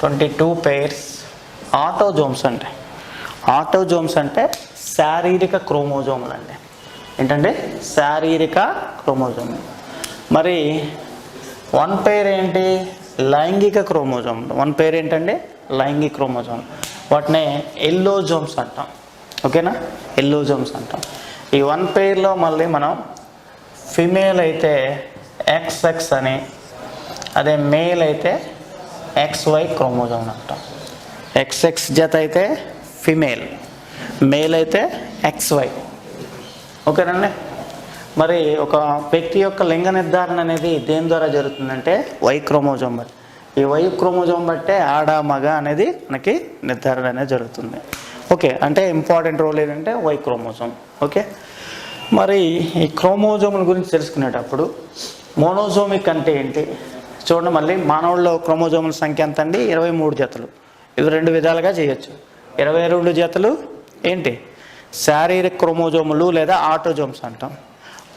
22 పెయిర్స్ ఆటోజోమ్స్ అండి. ఆటోజోమ్స్ అంటే శారీరక క్రోమోజోములు అండి. ఏంటంటే శారీరక క్రోమోజోములు. మరి 1 పెయిర్ ఏంటి? లైంగిక క్రోమోజోములు. 1 పెయిర్ ఏంటంటే లైంగిక క్రోమోజోమ్. వాటిని ఎల్లోజోమ్స్ అంటాం. ఓకేనా? ఎల్లోజోమ్స్ అంటాం. ఈ 1 పెయిర్లో మళ్ళీ మనం ఫిమేల్ అయితే XX అని, అదే మేల్ అయితే XY క్రోమోజోమ్ అంటాం. XX జత అయితే ఫిమేల్, మేల్ అయితే XY. ఓకేనండి? మరి ఒక వ్యక్తి యొక్క లింగ నిర్ధారణ అనేది దేని ద్వారా జరుగుతుందంటే Y క్రోమోజోమ్ బట్టి. ఈ Y క్రోమోజోమ్ బట్టే ఆడ మగ అనేది మనకి నిర్ధారణ అనేది జరుగుతుంది. ఓకే, అంటే ఇంపార్టెంట్ రోల్ ఏంటంటే Y క్రోమోజోమ్. ఓకే, మరి ఈ క్రోమోజోముల గురించి తెలుసుకునేటప్పుడు మోనోజోమిక్ అంటే ఏంటి చూడండి. మళ్ళీ మానవుల్లో క్రోమోజోముల సంఖ్య ఎంత అండి? 23 జతలు. ఇవి 2 విధాలుగా చేయొచ్చు. 22 జతలు ఏంటి? శారీరక క్రోమోజోములు లేదా ఆటోజోమ్స్ అంటాం.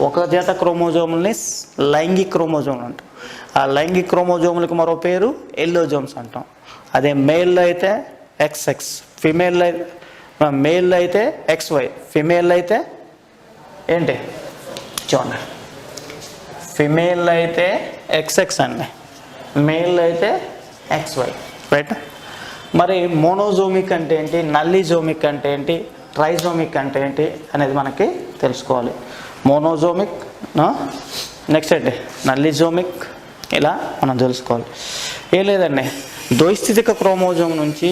ఒక జత క్రోమోజోములని లైంగిక క్రోమోజోములు అంటాం. ఆ లైంగిక క్రోమోజోములకు మరో పేరు ఎల్లోజోమ్స్ అంటాం. అదే మేల్లో అయితే XX, ఫిమేల్ మేల్ అయితే XY, ఫిమేల్ అయితే ఏంటి చూడండి, ఫిమేల్ అయితే XX అండి, మేల్ అయితే XY. రైట్? మరి మోనోజోమిక్ అంటే ఏంటి, నల్లిజోమిక్ అంటే ఏంటి, ట్రైజోమిక్ అంటే ఏంటి అనేది మనకి తెలుసుకోవాలి. మోనోజోమిక్, నెక్స్ట్ ఏంటి నల్లిజోమిక్, ఇలా మనం తెలుసుకోవాలి. ఏం లేదండి, ద్వైస్థితిక క్రోమోజోమ్ నుంచి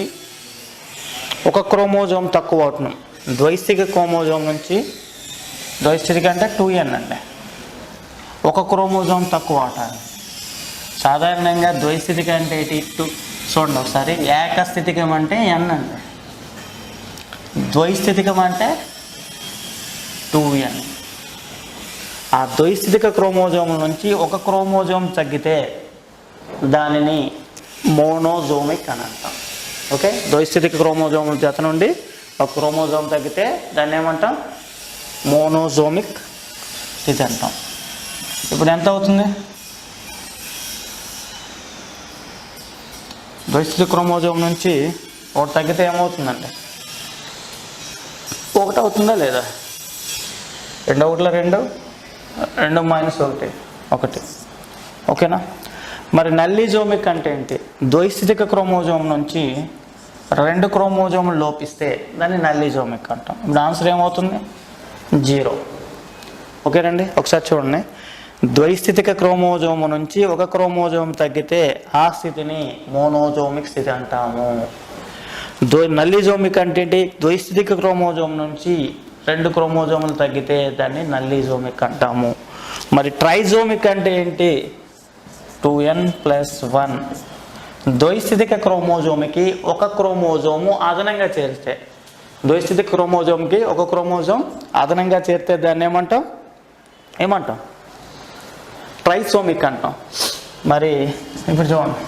ఒక క్రోమోజోమ్ తక్కువ అవుతున్నాం. ద్వైస్థితిక క్రోమోజోమ్ నుంచి, ద్వైస్థితిక అంటే 2n అండి, ఒక క్రోమోజోమ్ తక్కువ అవుతారు. సాధారణంగా ద్వైస్థితిక అంటే ఏంటి? చూడండి ఒకసారి. ఏకస్థితికం అంటే n అండి, ద్వైస్థితికం అంటే 2n. ఆ ద్వైస్థితిక క్రోమోజోముల నుంచి ఒక క్రోమోజోమ్ తగ్గితే దానిని మోనోజోమిక్ అని అంటాం. ఓకే, ద్వైస్థితిక క్రోమోజోముల జత నుండి ఒక క్రోమోజోమ్ తగ్గితే దాన్ని ఏమంటాం? మోనోజోమిక్ స్థితి అంటాం. ఇప్పుడు ఎంత అవుతుంది? ద్వైస్థితిక క్రోమోజోమ్ నుంచి ఒకటి తగ్గితే ఏమవుతుందంటే 1 అవుతుందా లేదా? 2 ఒకటిలో 2, 2 - 1, 1. ఓకేనా? మరి నల్లిజోమిక్ అంటే ఏంటి? ద్వైస్థితిక క్రోమోజోమ్ నుంచి 2 క్రోమోజోములు లోపిస్తే దాన్ని నల్లిజోమిక్ అంటాం. ఇప్పుడు ఆన్సర్ ఏమవుతుంది? 0. ఓకేనండి, ఒకసారి చూడండి. ద్వైస్థితిక క్రోమోజోము నుంచి ఒక క్రోమోజోమ్ తగ్గితే ఆ స్థితిని మోనోజోమిక్ స్థితి అంటాము. నల్లిజోమిక్ అంటే ఏంటి? ద్వైస్థితిక క్రోమోజోమ్ నుంచి 2 క్రోమోజోములు తగ్గితే దాన్ని నల్లిజోమిక్ అంటాము. మరి ట్రైజోమిక్ అంటే ఏంటి? 2n + 1. ద్వైస్థితిక క్రోమోజోమ్కి ఒక క్రోమోజోము అదనంగా చేరితే, ద్వైస్థితిక క్రోమోజోమ్కి ఒక క్రోమోజోమ్ అదనంగా చేరితే దాన్ని ఏమంటాం? ట్రైసోమిక్ అంటాం. మరి ఇప్పుడు చూడండి,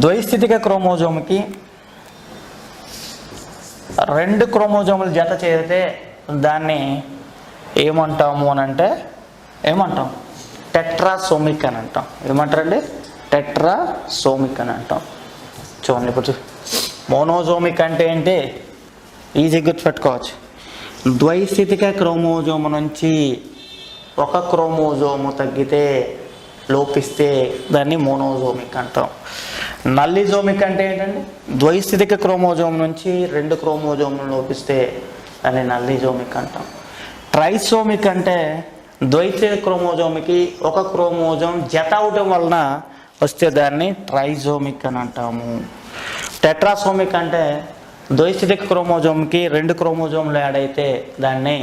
ద్వైస్థితిక క్రోమోజోమ్కి 2 క్రోమోజోములు జత చేరితే దాన్ని ఏమంటాము అని అంటే టెట్రాసోమిక్ అని అంటాం. ఏమంటారండి? టెట్రాసోమిక్ అని అంటాం. చూడండి ఇప్పుడు మోనోజోమిక్ అంటే ఏంటి? ఈజీ గుర్తుపెట్టుకోవచ్చు. ద్వైస్థితిక క్రోమోజోమ్ నుంచి ఒక క్రోమోజోము తగ్గితే లోపిస్తే దాన్ని మోనోజోమిక్ అంటాం. నల్లిజోమిక్ అంటే ఏంటండి? ద్వైస్థితిక క్రోమోజోమ్ నుంచి 2 క్రోమోజోములు లోపిస్తే దాన్ని నల్లిజోమిక్ అంటాం. ట్రైసోమిక్ అంటే ద్వైస్థితిక క్రోమోజోమ్కి ఒక క్రోమోజోమ్ జత అవటం వలన వస్తే దాన్ని ట్రైజోమిక్ అని అంటాము. టెట్రాసోమిక్ అంటే ద్వైస్థితిక క్రోమోజోమ్కి 2 క్రోమోజోములు యాడ్ అయితే దాన్ని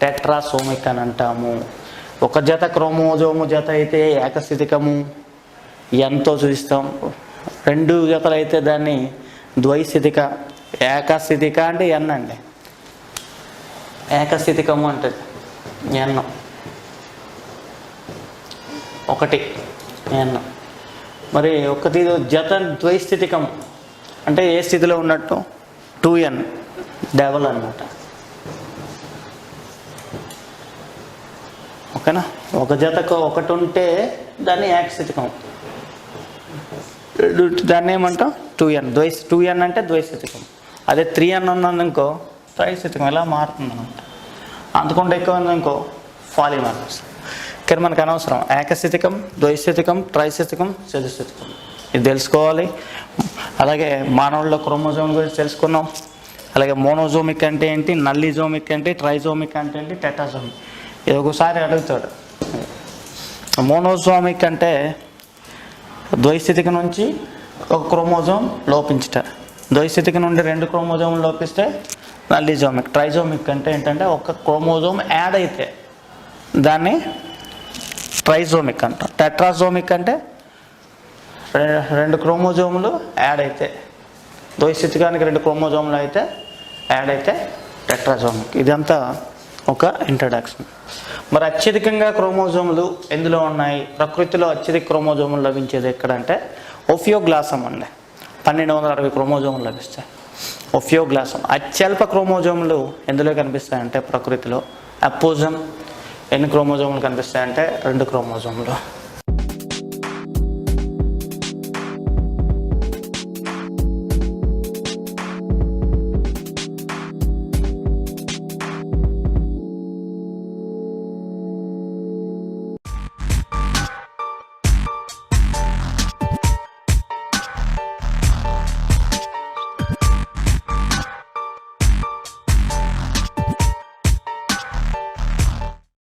టెట్రాసోమిక్ అని అంటాము. ఒక జత క్రోమోజోము జత అయితే ఏకస్థితికము, ఎంతో చూపిస్తాం. 2 జతలు అయితే దాన్ని ద్వైస్థితిక. ఏకస్థితిక అంటే ఎన్ అండి, ఏకస్థితికము అంటే ఎన్, 1 ఎన్. మరి ఒకటి జత ద్వైస్థితికం అంటే ఏ స్థితిలో ఉన్నట్టు? 2n, డబల్ అన్నమాట. ఓకేనా? ఒక జతకు 1 ఉంటే దాన్ని ఏకస్థితికం, దాన్ని ఏమంటాం? 2n. 2n అంటే ద్వైస్థితికం. అదే 3n ఉన్నదనుకో త్రైస్థితికం. ఇలా మారుతుంది అనమాట. అందుకుంటే ఎక్కువ ఉందనుకో పాలిమార్ఫిజం. ఇక్కడ మనకు అనవసరం. ఏకస్థితికం, ద్వైస్థితికం, ట్రైస్థితికం, చతుస్థితికం ఇది తెలుసుకోవాలి. అలాగే మానవుల్లో క్రోమోజోమ్ గురించి తెలుసుకున్నాం. అలాగే మోనోజోమిక్ అంటే ఏంటి, నల్లిజోమిక్ అంటే, ట్రైజోమిక్ అంటే ఏంటి, టెట్రాజోమిక్. ఇది ఒకసారి అడుగుతాడు. మోనోజోమిక్ అంటే ద్వైస్థితిక నుంచి ఒక క్రోమోజోమ్ లోపించట, ద్వైస్థితిక నుండి 2 క్రోమోజోములు లోపిస్తే నల్లిజోమిక్. ట్రైజోమిక్ అంటే ఏంటంటే ఒక క్రోమోజోమ్ యాడ్ అయితే దాన్ని ట్రైజోమిక్ అంటాం. టెట్రాజోమిక్ అంటే 2 క్రోమోజోములు యాడ్ అయితే, ద్వైస్థితికానికి 2 క్రోమోజోములు అయితే యాడ్ అయితే టెట్రాజోమిక్. ఇదంతా ఒక ఇంట్రడక్షన్. మరి అత్యధికంగా క్రోమోజోములు ఎందులో ఉన్నాయి? ప్రకృతిలో అత్యధిక క్రోమోజోములు లభించేది ఎక్కడంటే ఒఫియోగ్లాసం అండి. 1260 క్రోమోజోములు లభిస్తాయి. ఒఫియోగ్లాసం. అత్యల్ప క్రోమోజోములు ఎందులో కనిపిస్తాయంటే ప్రకృతిలో అపోజం. ఎన్ని క్రోమోజోములు కనిపిస్తాయంటే 2 క్రోమోజోములు.